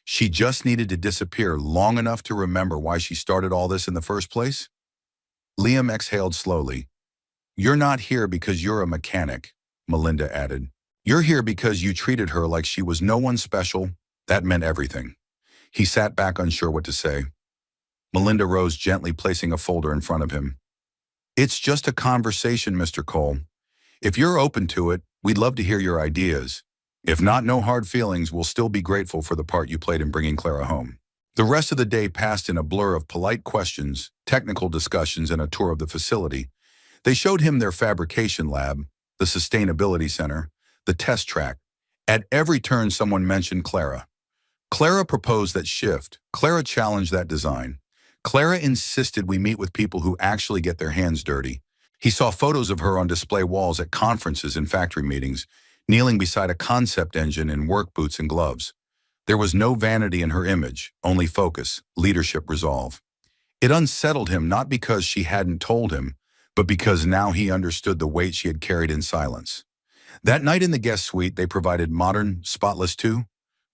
A: She just needed to disappear long enough to remember why she started all this in the first place." Liam exhaled slowly. "You're not here because you're a mechanic," Melinda added. "You're here because you treated her like she was no one special." That meant everything. He sat back, unsure what to say. Melinda rose gently, placing a folder in front of him. "It's just a conversation, Mr. Cole. If you're open to it, we'd love to hear your ideas. If not, no hard feelings. We'll still be grateful for the part you played in bringing Clara home." The rest of the day passed in a blur of polite questions, technical discussions, and a tour of the facility. They showed him their fabrication lab, the sustainability center, the test track. At every turn, someone mentioned Clara. Clara proposed that shift. Clara challenged that design. Clara insisted we meet with people who actually get their hands dirty. He saw photos of her on display walls at conferences and factory meetings, kneeling beside a concept engine in work boots and gloves. There was no vanity in her image, only focus, leadership, resolve. It unsettled him, not because she hadn't told him, but because now he understood the weight she had carried in silence. That night in the guest suite, they provided modern, spotless too.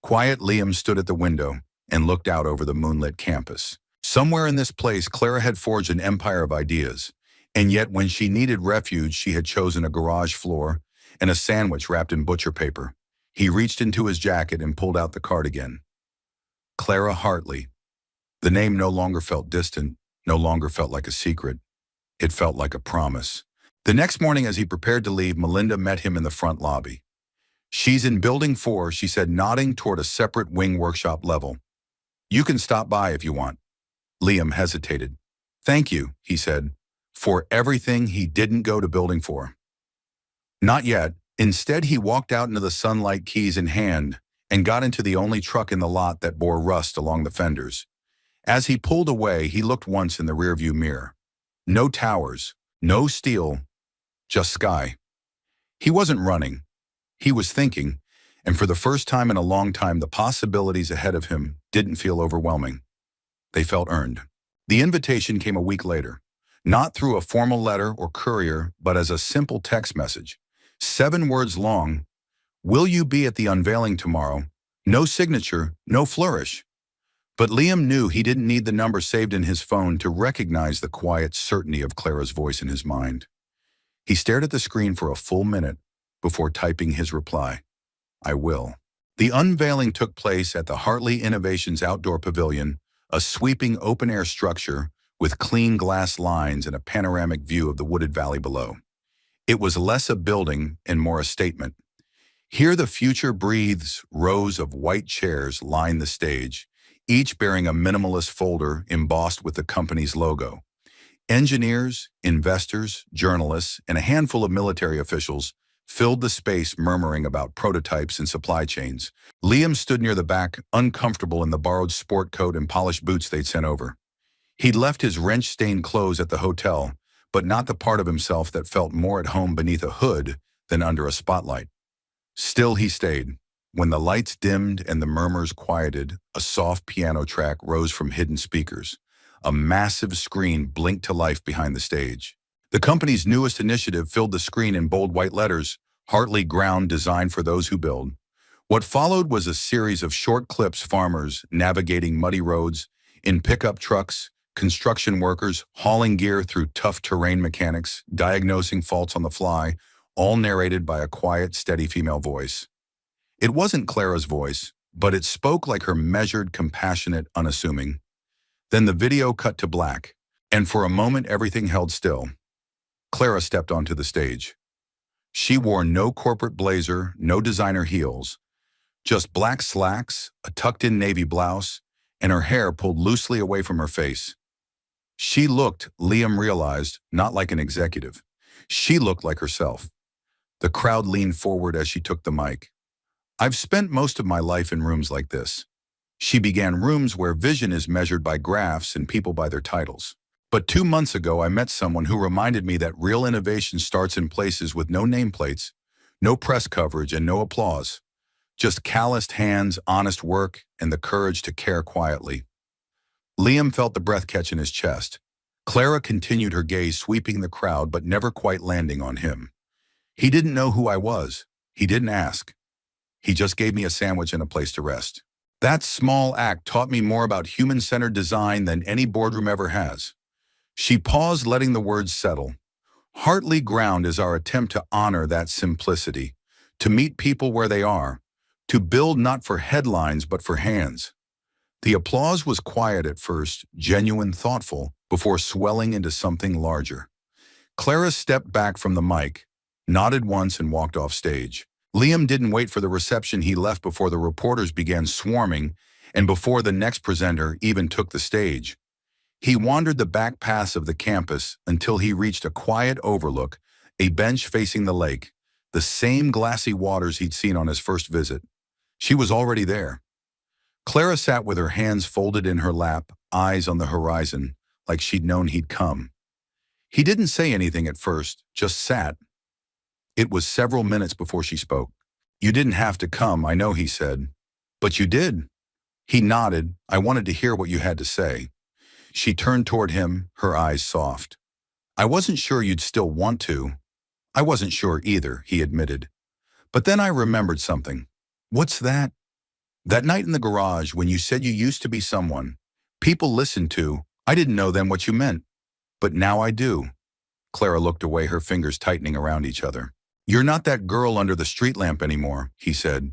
A: Quiet, Liam stood at the window and looked out over the moonlit campus. Somewhere in this place, Clara had forged an empire of ideas, and yet when she needed refuge, she had chosen a garage floor and a sandwich wrapped in butcher paper. He reached into his jacket and pulled out the card again. Clara Hartley. The name no longer felt distant, no longer felt like a secret. It felt like a promise. The next morning, as he prepared to leave, Melinda met him in the front lobby. "She's in Building 4, she said, nodding toward a separate wing workshop level. "You can stop by if you want." Liam hesitated. "Thank you," he said, for everything he didn't go to Building 4. Not yet. Instead, he walked out into the sunlight, keys in hand, and got into the only truck in the lot that bore rust along the fenders. As he pulled away, he looked once in the rearview mirror. No towers, no steel, just sky. He wasn't running. He was thinking, and for the first time in a long time, the possibilities ahead of him didn't feel overwhelming. They felt earned. The invitation came a week later, not through a formal letter or courier, but as a simple text message. 7 words long. "Will you be at the unveiling tomorrow?" No signature, no flourish. But Liam knew he didn't need the number saved in his phone to recognize the quiet certainty of Clara's voice in his mind. He stared at the screen for a full minute before typing his reply. "I will." The unveiling took place at the Hartley Innovations Outdoor Pavilion, a sweeping open-air structure with clean glass lines and a panoramic view of the wooded valley below. It was less a building and more a statement. Here the future breathes. Rows of white chairs line the stage, each bearing a minimalist folder embossed with the company's logo. Engineers, investors, journalists, and a handful of military officials filled the space, murmuring about prototypes and supply chains. Liam stood near the back, uncomfortable in the borrowed sport coat and polished boots they'd sent over. He'd left his wrench-stained clothes at the hotel, but not the part of himself that felt more at home beneath a hood than under a spotlight. Still he stayed. When the lights dimmed and the murmurs quieted, a soft piano track rose from hidden speakers. A massive screen blinked to life behind the stage. The company's newest initiative filled the screen in bold white letters, "Hartley Ground, designed for those who build." What followed was a series of short clips: farmers navigating muddy roads in pickup trucks, construction workers hauling gear through tough terrain, mechanics diagnosing faults on the fly, all narrated by a quiet, steady female voice. It wasn't Clara's voice, but it spoke like her, measured, compassionate, unassuming. Then the video cut to black, and for a moment everything held still. Clara stepped onto the stage. She wore no corporate blazer, no designer heels, just black slacks, a tucked-in navy blouse, and her hair pulled loosely away from her face. She looked, Liam realized, not like an executive. She looked like herself. The crowd leaned forward as she took the mic. "I've spent most of my life in rooms like this." She began, "rooms where vision is measured by graphs and people by their titles. But 2 months ago, I met someone who reminded me that real innovation starts in places with no nameplates, no press coverage, and no applause. Just calloused hands, honest work, and the courage to care quietly." Liam felt the breath catch in his chest. Clara continued, her gaze sweeping the crowd but never quite landing on him. "He didn't know who I was. He didn't ask. He just gave me a sandwich and a place to rest. That small act taught me more about human-centered design than any boardroom ever has." She paused, letting the words settle. Hartley Ground is our attempt to honor that simplicity, to meet people where they are, to build not for headlines but for hands. The applause was quiet at first, genuine, thoughtful, before swelling into something larger. Clara stepped back from the mic, nodded once, and walked off stage. Liam didn't wait for the reception. He left before the reporters began swarming and before the next presenter even took the stage. He wandered the back paths of the campus until he reached a quiet overlook, a bench facing the lake, the same glassy waters he'd seen on his first visit. She was already there. Clara sat with her hands folded in her lap, eyes on the horizon, like she'd known he'd come. He didn't say anything at first, just sat. It was several minutes before she spoke. "You didn't have to come, I know," he said. "But you did." He nodded. "I wanted to hear what you had to say." She turned toward him, her eyes soft. "I wasn't sure you'd still want to." "I wasn't sure either," he admitted. "But then I remembered something." "What's that?" "That night in the garage when you said you used to be someone. People listened to. I didn't know then what you meant, but now I do. Clara looked away, her fingers tightening around each other. You're not that girl under the street lamp anymore, he said,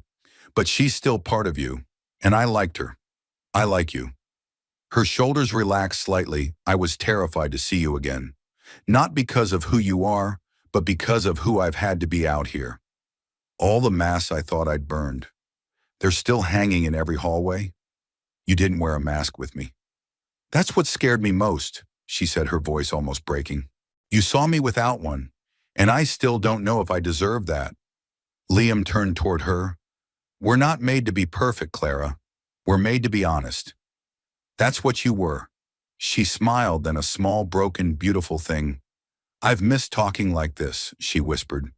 A: but she's still part of you, and I liked her. I like you. Her shoulders relaxed slightly. I was terrified to see you again. Not because of who you are, but because of who I've had to be out here. All the masks I thought I'd burned. They're still hanging in every hallway. You didn't wear a mask with me. That's what scared me most, she said, her voice almost breaking. You saw me without one, and I still don't know if I deserve that. Liam turned toward her. We're not made to be perfect, Clara. We're made to be honest. That's what you were. She smiled, then a small, broken, beautiful thing. I've missed talking like this, she whispered.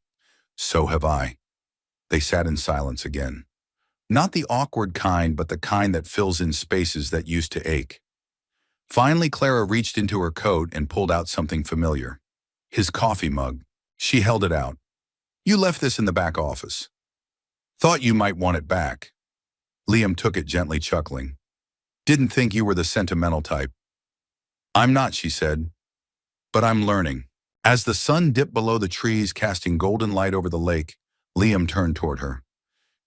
A: So have I. They sat in silence again. Not the awkward kind, but the kind that fills in spaces that used to ache. Finally, Clara reached into her coat and pulled out something familiar. His coffee mug. She held it out. You left this in the back office. Thought you might want it back. Liam took it, gently chuckling. Didn't think you were the sentimental type. I'm not, she said, but I'm learning. As the sun dipped below the trees, casting golden light over the lake, Liam turned toward her.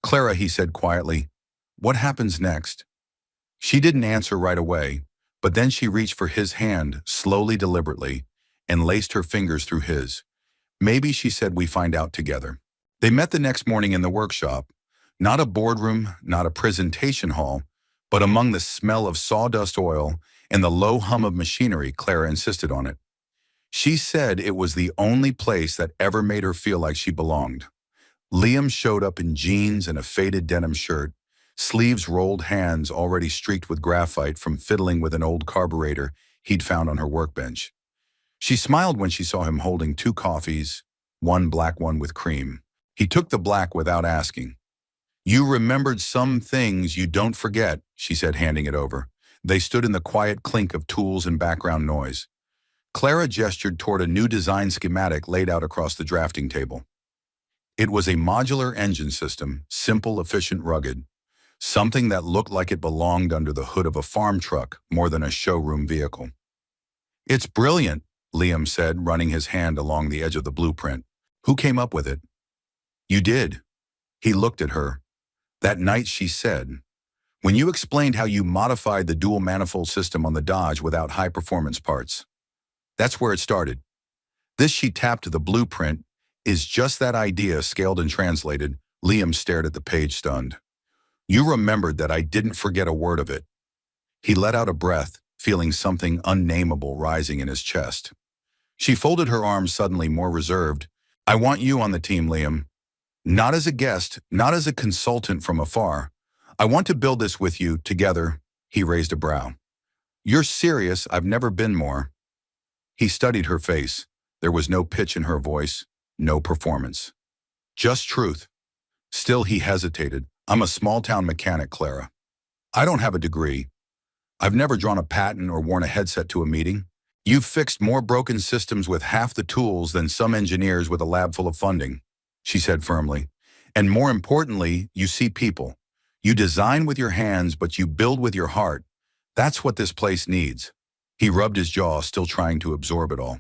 A: Clara, he said quietly, what happens next? She didn't answer right away, but then she reached for his hand, slowly, deliberately, and laced her fingers through his. Maybe, she said, we find out together. They met the next morning in the workshop. Not a boardroom, not a presentation hall, but among the smell of sawdust oil and the low hum of machinery. Clara insisted on it. She said it was the only place that ever made her feel like she belonged. Liam showed up in jeans and a faded denim shirt, sleeves rolled, hands already streaked with graphite from fiddling with an old carburetor he'd found on her workbench. She smiled when she saw him holding 2 coffees, one black, one with cream. He took the black without asking. You remembered some things you don't forget, she said, handing it over. They stood in the quiet clink of tools and background noise. Clara gestured toward a new design schematic laid out across the drafting table. It was a modular engine system, simple, efficient, rugged. Something that looked like it belonged under the hood of a farm truck more than a showroom vehicle. It's brilliant, Liam said, running his hand along the edge of the blueprint. Who came up with it? You did. He looked at her. That night, she said, when you explained how you modified the dual manifold system on the Dodge without high-performance parts. That's where it started. This, she tapped the blueprint, is just that idea scaled and translated. Liam stared at the page, stunned. You remembered that. I didn't forget a word of it. He let out a breath, feeling something unnameable rising in his chest. She folded her arms, suddenly more reserved. I want you on the team, Liam. Not as a guest, not as a consultant from afar. I want to build this with you, together. He raised a brow. You're serious? I've never been more. He studied her face. There was no pitch in her voice, no performance. Just truth. Still, he hesitated. I'm a small-town mechanic, Clara. I don't have a degree. I've never drawn a patent or worn a headset to a meeting. You've fixed more broken systems with half the tools than some engineers with a lab full of funding, she said firmly. And more importantly, you see people. You design with your hands, but you build with your heart. That's what this place needs. He rubbed his jaw, still trying to absorb it all.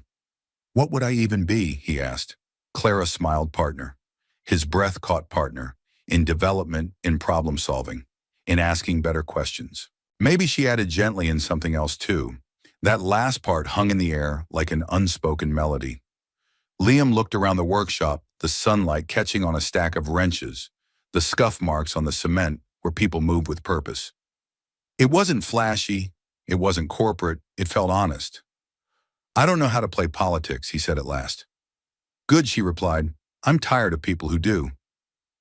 A: What would I even be? He asked. Clara smiled. Partner. His breath caught. Partner. In development, in problem solving, in asking better questions. Maybe, she added gently, in something else too. That last part hung in the air like an unspoken melody. Liam looked around the workshop, the sunlight catching on a stack of wrenches, the scuff marks on the cement where people moved with purpose. It wasn't flashy, it wasn't corporate, it felt honest. I don't know how to play politics, he said at last. Good, she replied. I'm tired of people who do.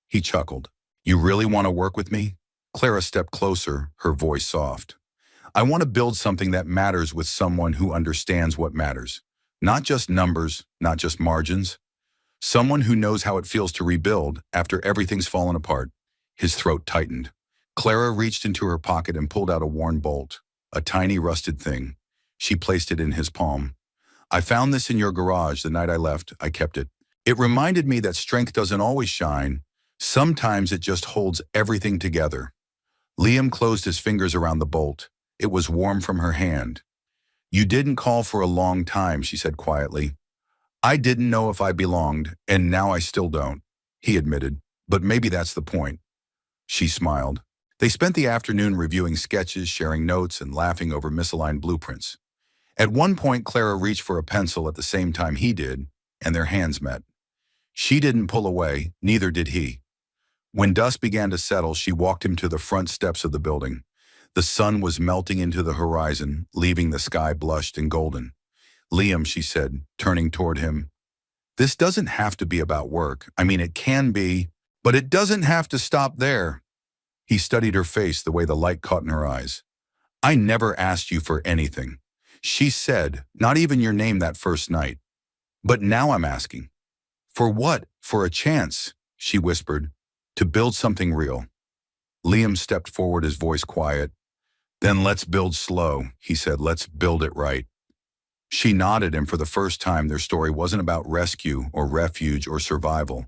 A: He chuckled. You really want to work with me? Clara stepped closer, her voice soft. I want to build something that matters with someone who understands what matters. Not just numbers, not just margins. Someone who knows how it feels to rebuild after everything's fallen apart. His throat tightened. Clara reached into her pocket and pulled out a worn bolt, a tiny rusted thing. She placed it in his palm. I found this in your garage the night I left. I kept it. It reminded me that strength doesn't always shine. Sometimes it just holds everything together. Liam closed his fingers around the bolt. It was warm from her hand. You didn't call for a long time, she said quietly. I didn't know if I belonged, and now I still don't, he admitted. But maybe that's the point. She smiled. They spent the afternoon reviewing sketches, sharing notes, and laughing over misaligned blueprints. At one point, Clara reached for a pencil at the same time he did, and their hands met. She didn't pull away, neither did he. When dusk began to settle, she walked him to the front steps of the building. The sun was melting into the horizon, leaving the sky blushed and golden. Liam, she said, turning toward him, this doesn't have to be about work. I mean, it can be, but it doesn't have to stop there. He studied her face the way the light caught in her eyes. I never asked you for anything. She said, not even your name that first night. But now I'm asking. For what? For a chance, she whispered, to build something real. Liam stepped forward, his voice quiet. Then let's build slow, he said. Let's build it right. She nodded, and for the first time their story wasn't about rescue or refuge or survival.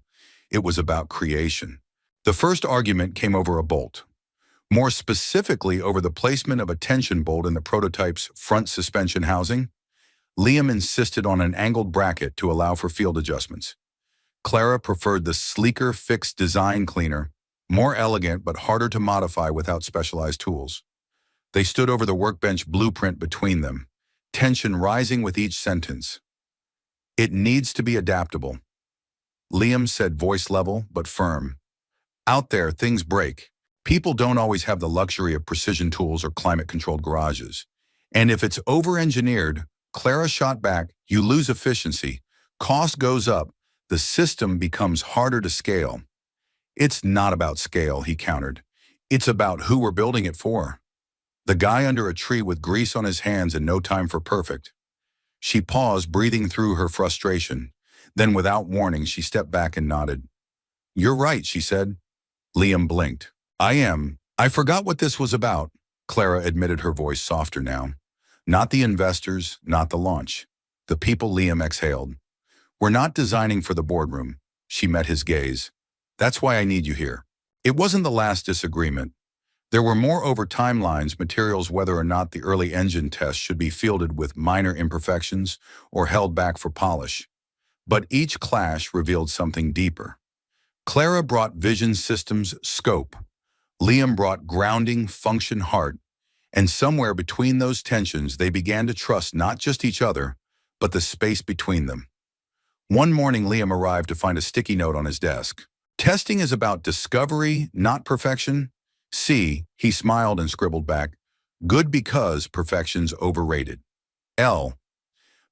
A: It was about creation. The first argument came over a bolt. More specifically, over the placement of a tension bolt in the prototype's front suspension housing. Liam insisted on an angled bracket to allow for field adjustments. Clara preferred the sleeker fixed design cleaner, more elegant but harder to modify without specialized tools. They stood over the workbench blueprint between them, tension rising with each sentence. It needs to be adaptable. Liam said, voice level but firm. Out there, things break. People don't always have the luxury of precision tools or climate-controlled garages. And if it's over-engineered, Clara shot back, you lose efficiency, cost goes up, the system becomes harder to scale. It's not about scale, he countered. It's about who we're building it for. The guy under a tree with grease on his hands and no time for perfect. She paused, breathing through her frustration. Then, without warning, she stepped back and nodded. You're right, she said. Liam blinked. I am. I forgot what this was about, Clara admitted, her voice softer now. Not the investors, not the launch. The people. Liam exhaled. We're not designing for the boardroom. She met his gaze. That's why I need you here. It wasn't the last disagreement. There were more over timelines, materials, whether or not the early engine test should be fielded with minor imperfections or held back for polish. But each clash revealed something deeper. Clara brought vision, systems, scope. Liam brought grounding, function, heart. And somewhere between those tensions, they began to trust not just each other, but the space between them. One morning, Liam arrived to find a sticky note on his desk. Testing is about discovery, not perfection. C, he smiled and scribbled back, good because perfection's overrated. L.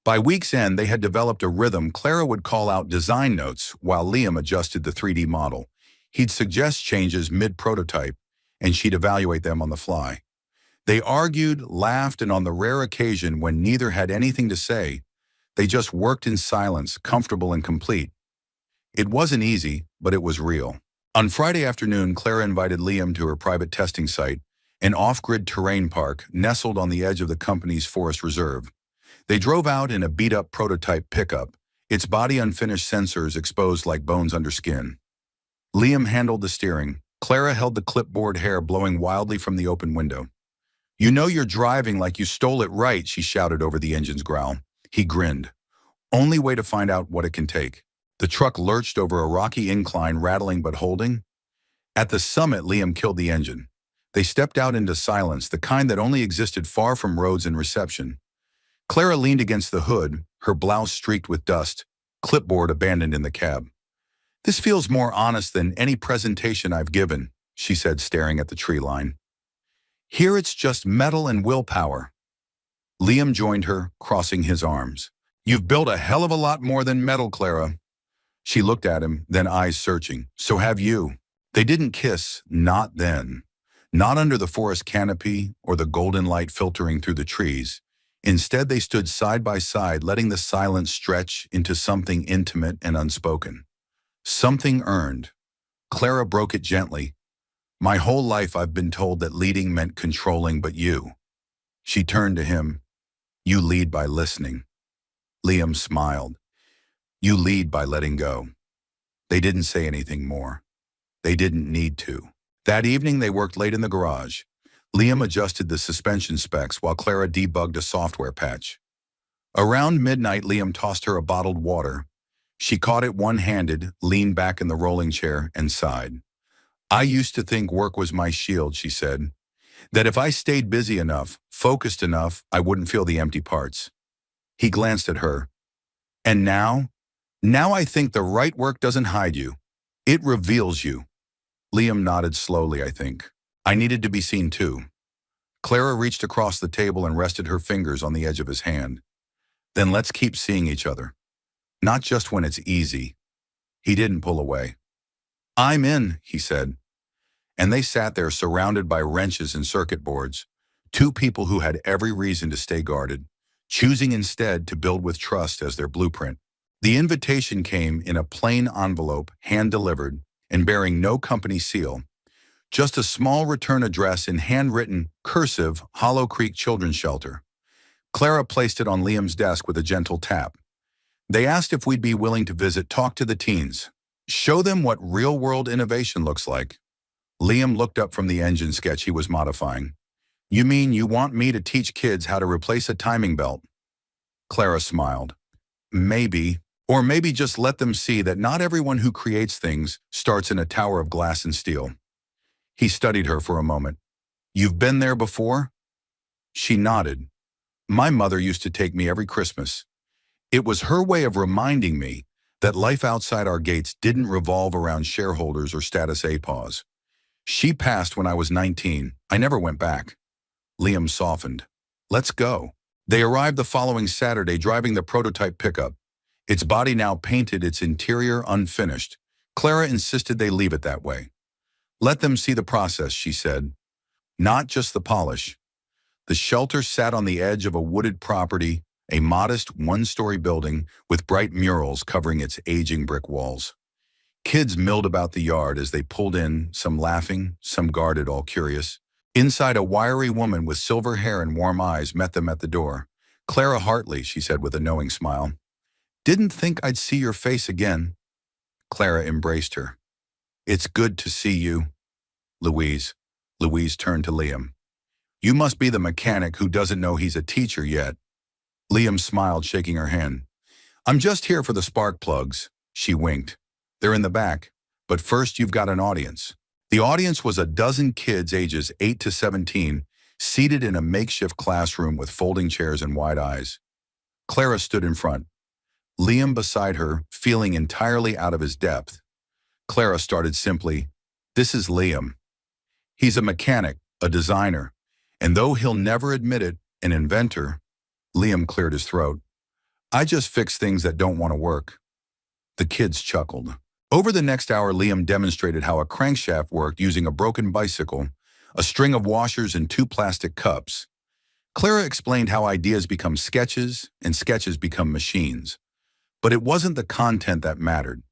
A: By week's end, they had developed a rhythm. Clara would call out design notes while Liam adjusted the 3D model. He'd suggest changes mid-prototype, and she'd evaluate them on the fly. They argued, laughed, and on the rare occasion when neither had anything to say, they just worked in silence, comfortable and complete. It wasn't easy, but it was real. On Friday afternoon, Clara invited Liam to her private testing site, an off-grid terrain park nestled on the edge of the company's forest reserve. They drove out in a beat-up prototype pickup, its body unfinished, sensors exposed like bones under skin. Liam handled the steering. Clara held the clipboard, hair blowing wildly from the open window. You know you're driving like you stole it, right? She shouted over the engine's growl. He grinned. Only way to find out what it can take. The truck lurched over a rocky incline, rattling but holding. At the summit, Liam killed the engine. They stepped out into silence, the kind that only existed far from roads and reception. Clara leaned against the hood, her blouse streaked with dust, clipboard abandoned in the cab. This feels more honest than any presentation I've given, she said, staring at the tree line. Here it's just metal and willpower. Liam joined her, crossing his arms. You've built a hell of a lot more than metal, Clara. She looked at him, then eyes searching. So have you. They didn't kiss, not then. Not under the forest canopy or the golden light filtering through the trees. Instead, they stood side by side, letting the silence stretch into something intimate and unspoken. Something earned. Clara broke it gently. My whole life I've been told that leading meant controlling, but you. She turned to him. You lead by listening. Liam smiled. You lead by letting go. They didn't say anything more. They didn't need to. That evening they worked late in the garage. Liam adjusted the suspension specs while Clara debugged a software patch. Around midnight, Liam tossed her a bottled water. She caught it one-handed, leaned back in the rolling chair, and sighed. I used to think work was my shield, she said. That if I stayed busy enough, focused enough, I wouldn't feel the empty parts. He glanced at her. And now? Now I think the right work doesn't hide you. It reveals you. Liam nodded slowly, I think. I needed to be seen too. Clara reached across the table and rested her fingers on the edge of his hand. Then let's keep seeing each other. Not just when it's easy. He didn't pull away. I'm in, he said. And they sat there surrounded by wrenches and circuit boards, two people who had every reason to stay guarded, choosing instead to build with trust as their blueprint. The invitation came in a plain envelope, hand-delivered, and bearing no company seal, just a small return address in handwritten, cursive, Hollow Creek Children's Shelter. Clara placed it on Liam's desk with a gentle tap. They asked if we'd be willing to visit, talk to the teens, show them what real-world innovation looks like. Liam looked up from the engine sketch he was modifying. You mean you want me to teach kids how to replace a timing belt? Clara smiled. Maybe. Or maybe just let them see that not everyone who creates things starts in a tower of glass and steel. He studied her for a moment. You've been there before? She nodded. My mother used to take me every Christmas. It was her way of reminding me that life outside our gates didn't revolve around shareholders or status APAWs. She passed when I was 19. I never went back. Liam softened. Let's go. They arrived the following Saturday driving the prototype pickup. Its body now painted, its interior unfinished. Clara insisted they leave it that way. Let them see the process, she said. Not just the polish. The shelter sat on the edge of a wooded property, a modest one-story building with bright murals covering its aging brick walls. Kids milled about the yard as they pulled in, some laughing, some guarded, all curious. Inside, a wiry woman with silver hair and warm eyes met them at the door. Clara Hartley, she said with a knowing smile. Didn't think I'd see your face again. Clara embraced her. It's good to see you. Louise. Louise turned to Liam. You must be the mechanic who doesn't know he's a teacher yet. Liam smiled, shaking her hand. I'm just here for the spark plugs. She winked. They're in the back. But first you've got an audience. The audience was a dozen kids ages 8 to 17, seated in a makeshift classroom with folding chairs and wide eyes. Clara stood in front. Liam beside her, feeling entirely out of his depth. Clara started simply, This is Liam. He's a mechanic, a designer, and though he'll never admit it, an inventor. Liam cleared his throat. I just fix things that don't want to work. The kids chuckled. Over the next hour, Liam demonstrated how a crankshaft worked using a broken bicycle, a string of washers, and 2 plastic cups. Clara explained how ideas become sketches and sketches become machines. But it wasn't the content that mattered.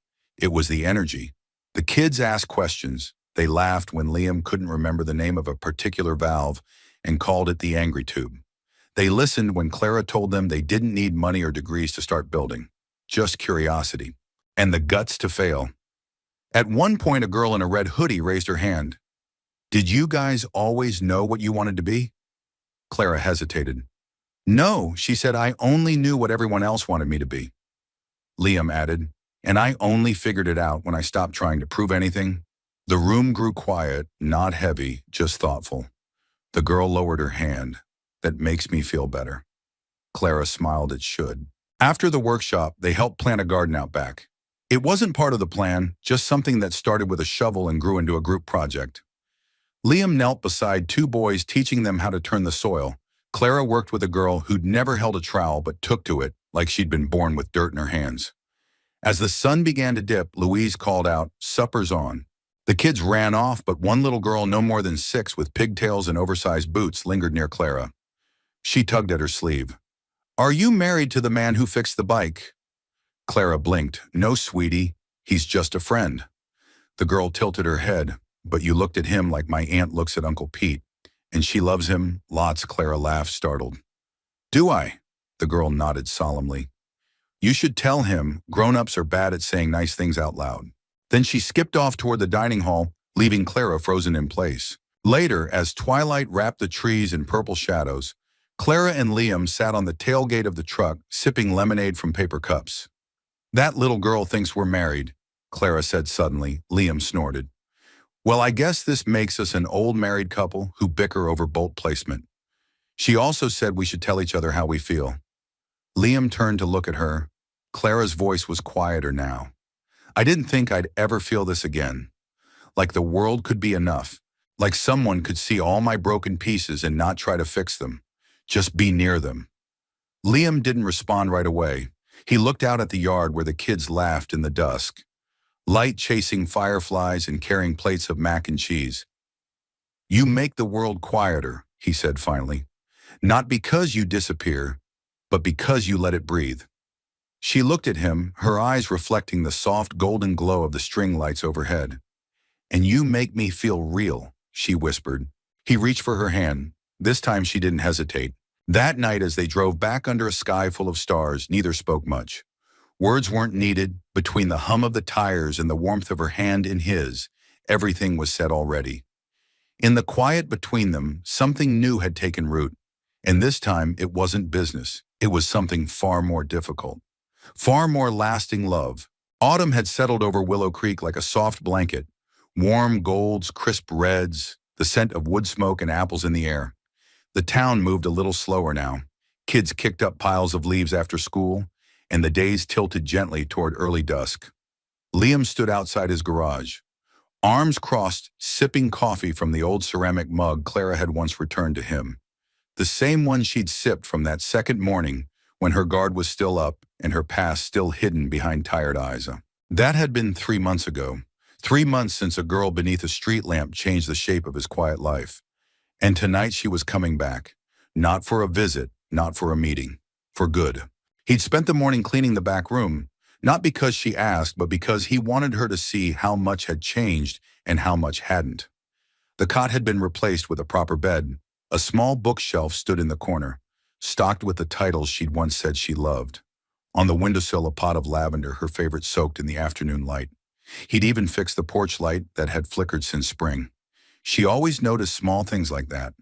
A: It was the energy. The kids asked questions. They laughed when Liam couldn't remember the name of a particular valve and called it the angry tube. They listened when Clara told them they didn't need money or degrees to start building, just curiosity, and the guts to fail. At one point, a girl in a red hoodie raised her hand. Did you guys always know what you wanted to be? Clara hesitated. No, she said, I only knew what everyone else wanted me to be. Liam added, and I only figured it out when I stopped trying to prove anything. The room grew quiet, not heavy, just thoughtful. The girl lowered her hand. That makes me feel better. Clara smiled, it should. After the workshop, they helped plant a garden out back. It wasn't part of the plan, just something that started with a shovel and grew into a group project. Liam knelt beside 2 boys, teaching them how to turn the soil. Clara worked with a girl who'd never held a trowel but took to it like she'd been born with dirt in her hands. As the sun began to dip, Louise called out, Supper's on. The kids ran off, but one little girl, no more than 6, with pigtails and oversized boots, lingered near Clara. She tugged at her sleeve. Are you married to the man who fixed the bike? Clara blinked. No, sweetie. He's just a friend. The girl tilted her head. But you looked at him like my aunt looks at Uncle Pete. And she loves him? Lots. Clara laughed, startled. Do I? The girl nodded solemnly. You should tell him grown-ups are bad at saying nice things out loud. Then she skipped off toward the dining hall, leaving Clara frozen in place. Later, as twilight wrapped the trees in purple shadows, Clara and Liam sat on the tailgate of the truck, sipping lemonade from paper cups. "That little girl thinks we're married," Clara said suddenly. Liam snorted. "Well, I guess this makes us an old married couple who bicker over bolt placement. She also said we should tell each other how we feel." Liam turned to look at her. Clara's voice was quieter now. "I didn't think I'd ever feel this again. Like the world could be enough. Like someone could see all my broken pieces and not try to fix them. Just be near them." Liam didn't respond right away. He looked out at the yard where the kids laughed in the dusk. Light chasing fireflies and carrying plates of mac and cheese. "You make the world quieter," he said finally. "Not because you disappear, but because you let it breathe." She looked at him, her eyes reflecting the soft golden glow of the string lights overhead. "And you make me feel real," she whispered. He reached for her hand. This time she didn't hesitate. That night, as they drove back under a sky full of stars, neither spoke much. Words weren't needed. Between the hum of the tires and the warmth of her hand in his, everything was said already. In the quiet between them, something new had taken root. And this time, it wasn't business. It was something far more difficult. Far more lasting love. Autumn had settled over Willow Creek like a soft blanket. Warm golds, crisp reds, the scent of wood smoke and apples in the air. The town moved a little slower now. Kids kicked up piles of leaves after school, and the days tilted gently toward early dusk. Liam stood outside his garage, arms crossed, sipping coffee from the old ceramic mug Clara had once returned to him. The same one she'd sipped from that second morning when her guard was still up and her past still hidden behind tired eyes. That had been 3 months ago. 3 months since a girl beneath a street lamp changed the shape of his quiet life. And tonight she was coming back. Not for a visit, not for a meeting. For good. He'd spent the morning cleaning the back room, not because she asked, but because he wanted her to see how much had changed and how much hadn't. The cot had been replaced with a proper bed. A small bookshelf stood in the corner, stocked with the titles she'd once said she loved. On the windowsill, a pot of lavender, her favorite, soaked in the afternoon light. He'd even fixed the porch light that had flickered since spring. She always noticed small things like that.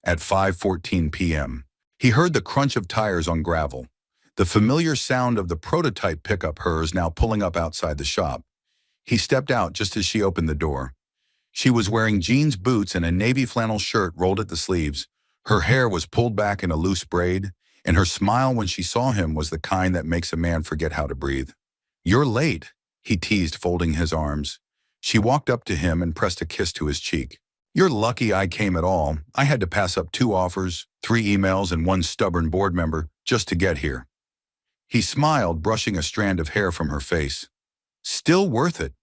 A: At 5:14 p.m., he heard the crunch of tires on gravel, the familiar sound of the prototype pickup hers now pulling up outside the shop. He stepped out just as she opened the door. She was wearing jeans boots and a navy flannel shirt rolled at the sleeves. Her hair was pulled back in a loose braid, and her smile when she saw him was the kind that makes a man forget how to breathe. "You're late," he teased, folding his arms. She walked up to him and pressed a kiss to his cheek. "You're lucky I came at all. I had to pass up 2 offers, 3 emails, and 1 stubborn board member just to get here." He smiled, brushing a strand of hair from her face. "Still worth it."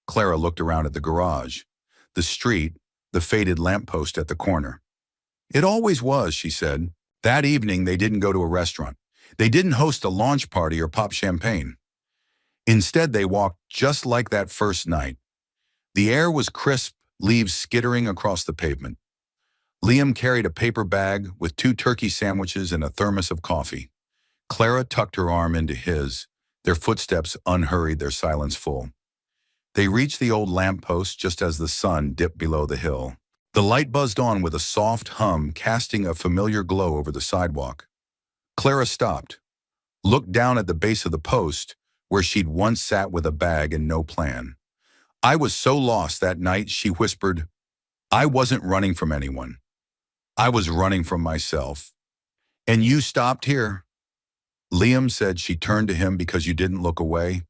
A: Clara looked around at the garage, the street, the faded lamppost at the corner. "It always was," she said. That evening, they didn't go to a restaurant. They didn't host a launch party or pop champagne. Instead, they walked just like that first night. The air was crisp, leaves skittering across the pavement. Liam carried a paper bag with 2 turkey sandwiches and a thermos of coffee. Clara tucked her arm into his, their footsteps unhurried, their silence full. They reached the old lamppost just as the sun dipped below the hill. The light buzzed on with a soft hum, casting a familiar glow over the sidewalk. Clara stopped, looked down at the base of the post, where she'd once sat with a bag and no plan. "I was so lost that night," she whispered. "I wasn't running from anyone. I was running from myself. And you stopped here." Liam said she turned to him because you didn't look away.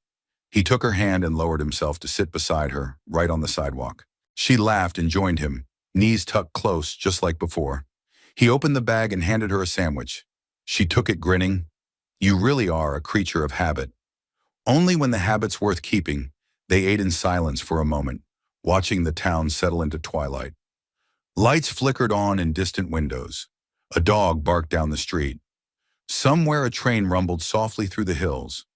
A: He took her hand and lowered himself to sit beside her, right on the sidewalk. She laughed and joined him, knees tucked close, just like before. He opened the bag and handed her a sandwich. She took it, grinning. "You really are a creature of habit." Only when the habit's worth keeping, they ate in silence for a moment, watching the town settle into twilight. Lights flickered on in distant windows. A dog barked down the street. Somewhere a train rumbled softly through the hills.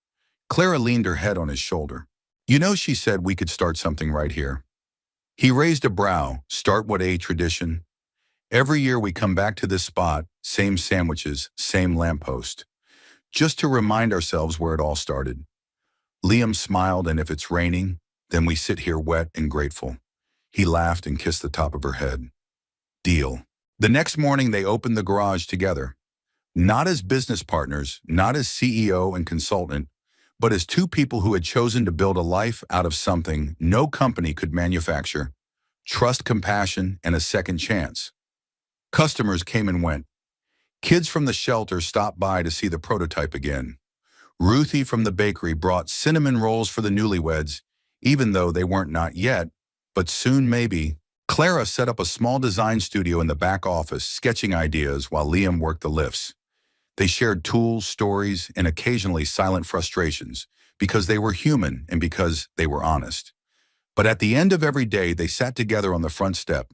A: Clara leaned her head on his shoulder. "You know," she said, "we could start something right here." He raised a brow. "Start what, a tradition? Every year we come back to this spot, same sandwiches, same lamppost. Just to remind ourselves where it all started." Liam smiled. "And if it's raining, then we sit here wet and grateful." He laughed and kissed the top of her head. Deal. The next morning, they opened the garage together. Not as business partners, not as CEO and consultant, but as two people who had chosen to build a life out of something no company could manufacture: trust, compassion, and a second chance. Customers came and went. Kids from the shelter stopped by to see the prototype again. Ruthie from the bakery brought cinnamon rolls for the newlyweds, even though they weren't not yet, but soon maybe. Clara set up a small design studio in the back office, sketching ideas while Liam worked the lifts. They shared tools, stories, and occasionally silent frustrations, because they were human and because they were honest. But at the end of every day, they sat together on the front step,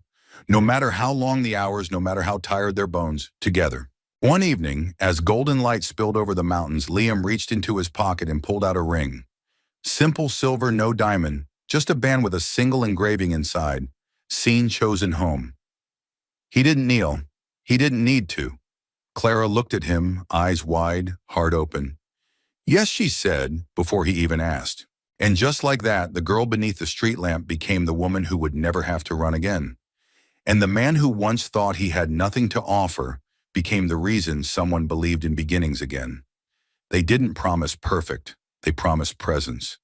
A: no matter how long the hours, no matter how tired their bones, together. One evening, as golden light spilled over the mountains, Liam reached into his pocket and pulled out a ring. Simple silver, no diamond, just a band with a single engraving inside. Scene chosen home. He didn't kneel. He didn't need to. Clara looked at him, eyes wide, heart open. Yes, she said, before he even asked. And just like that, the girl beneath the street lamp became the woman who would never have to run again. And the man who once thought he had nothing to offer became the reason someone believed in beginnings again. They didn't promise perfect, they promised presence.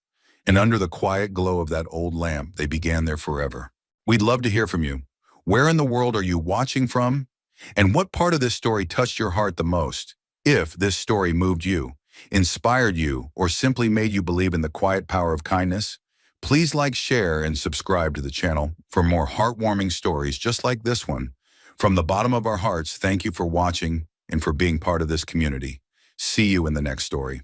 A: And under the quiet glow of that old lamp, they began their forever. We'd love to hear from you. Where in the world are you watching from? And what part of this story touched your heart the most? If this story moved you, inspired you, or simply made you believe in the quiet power of kindness, please like, share, and subscribe to the channel for more heartwarming stories just like this one. From the bottom of our hearts, thank you for watching and for being part of this community. See you in the next story.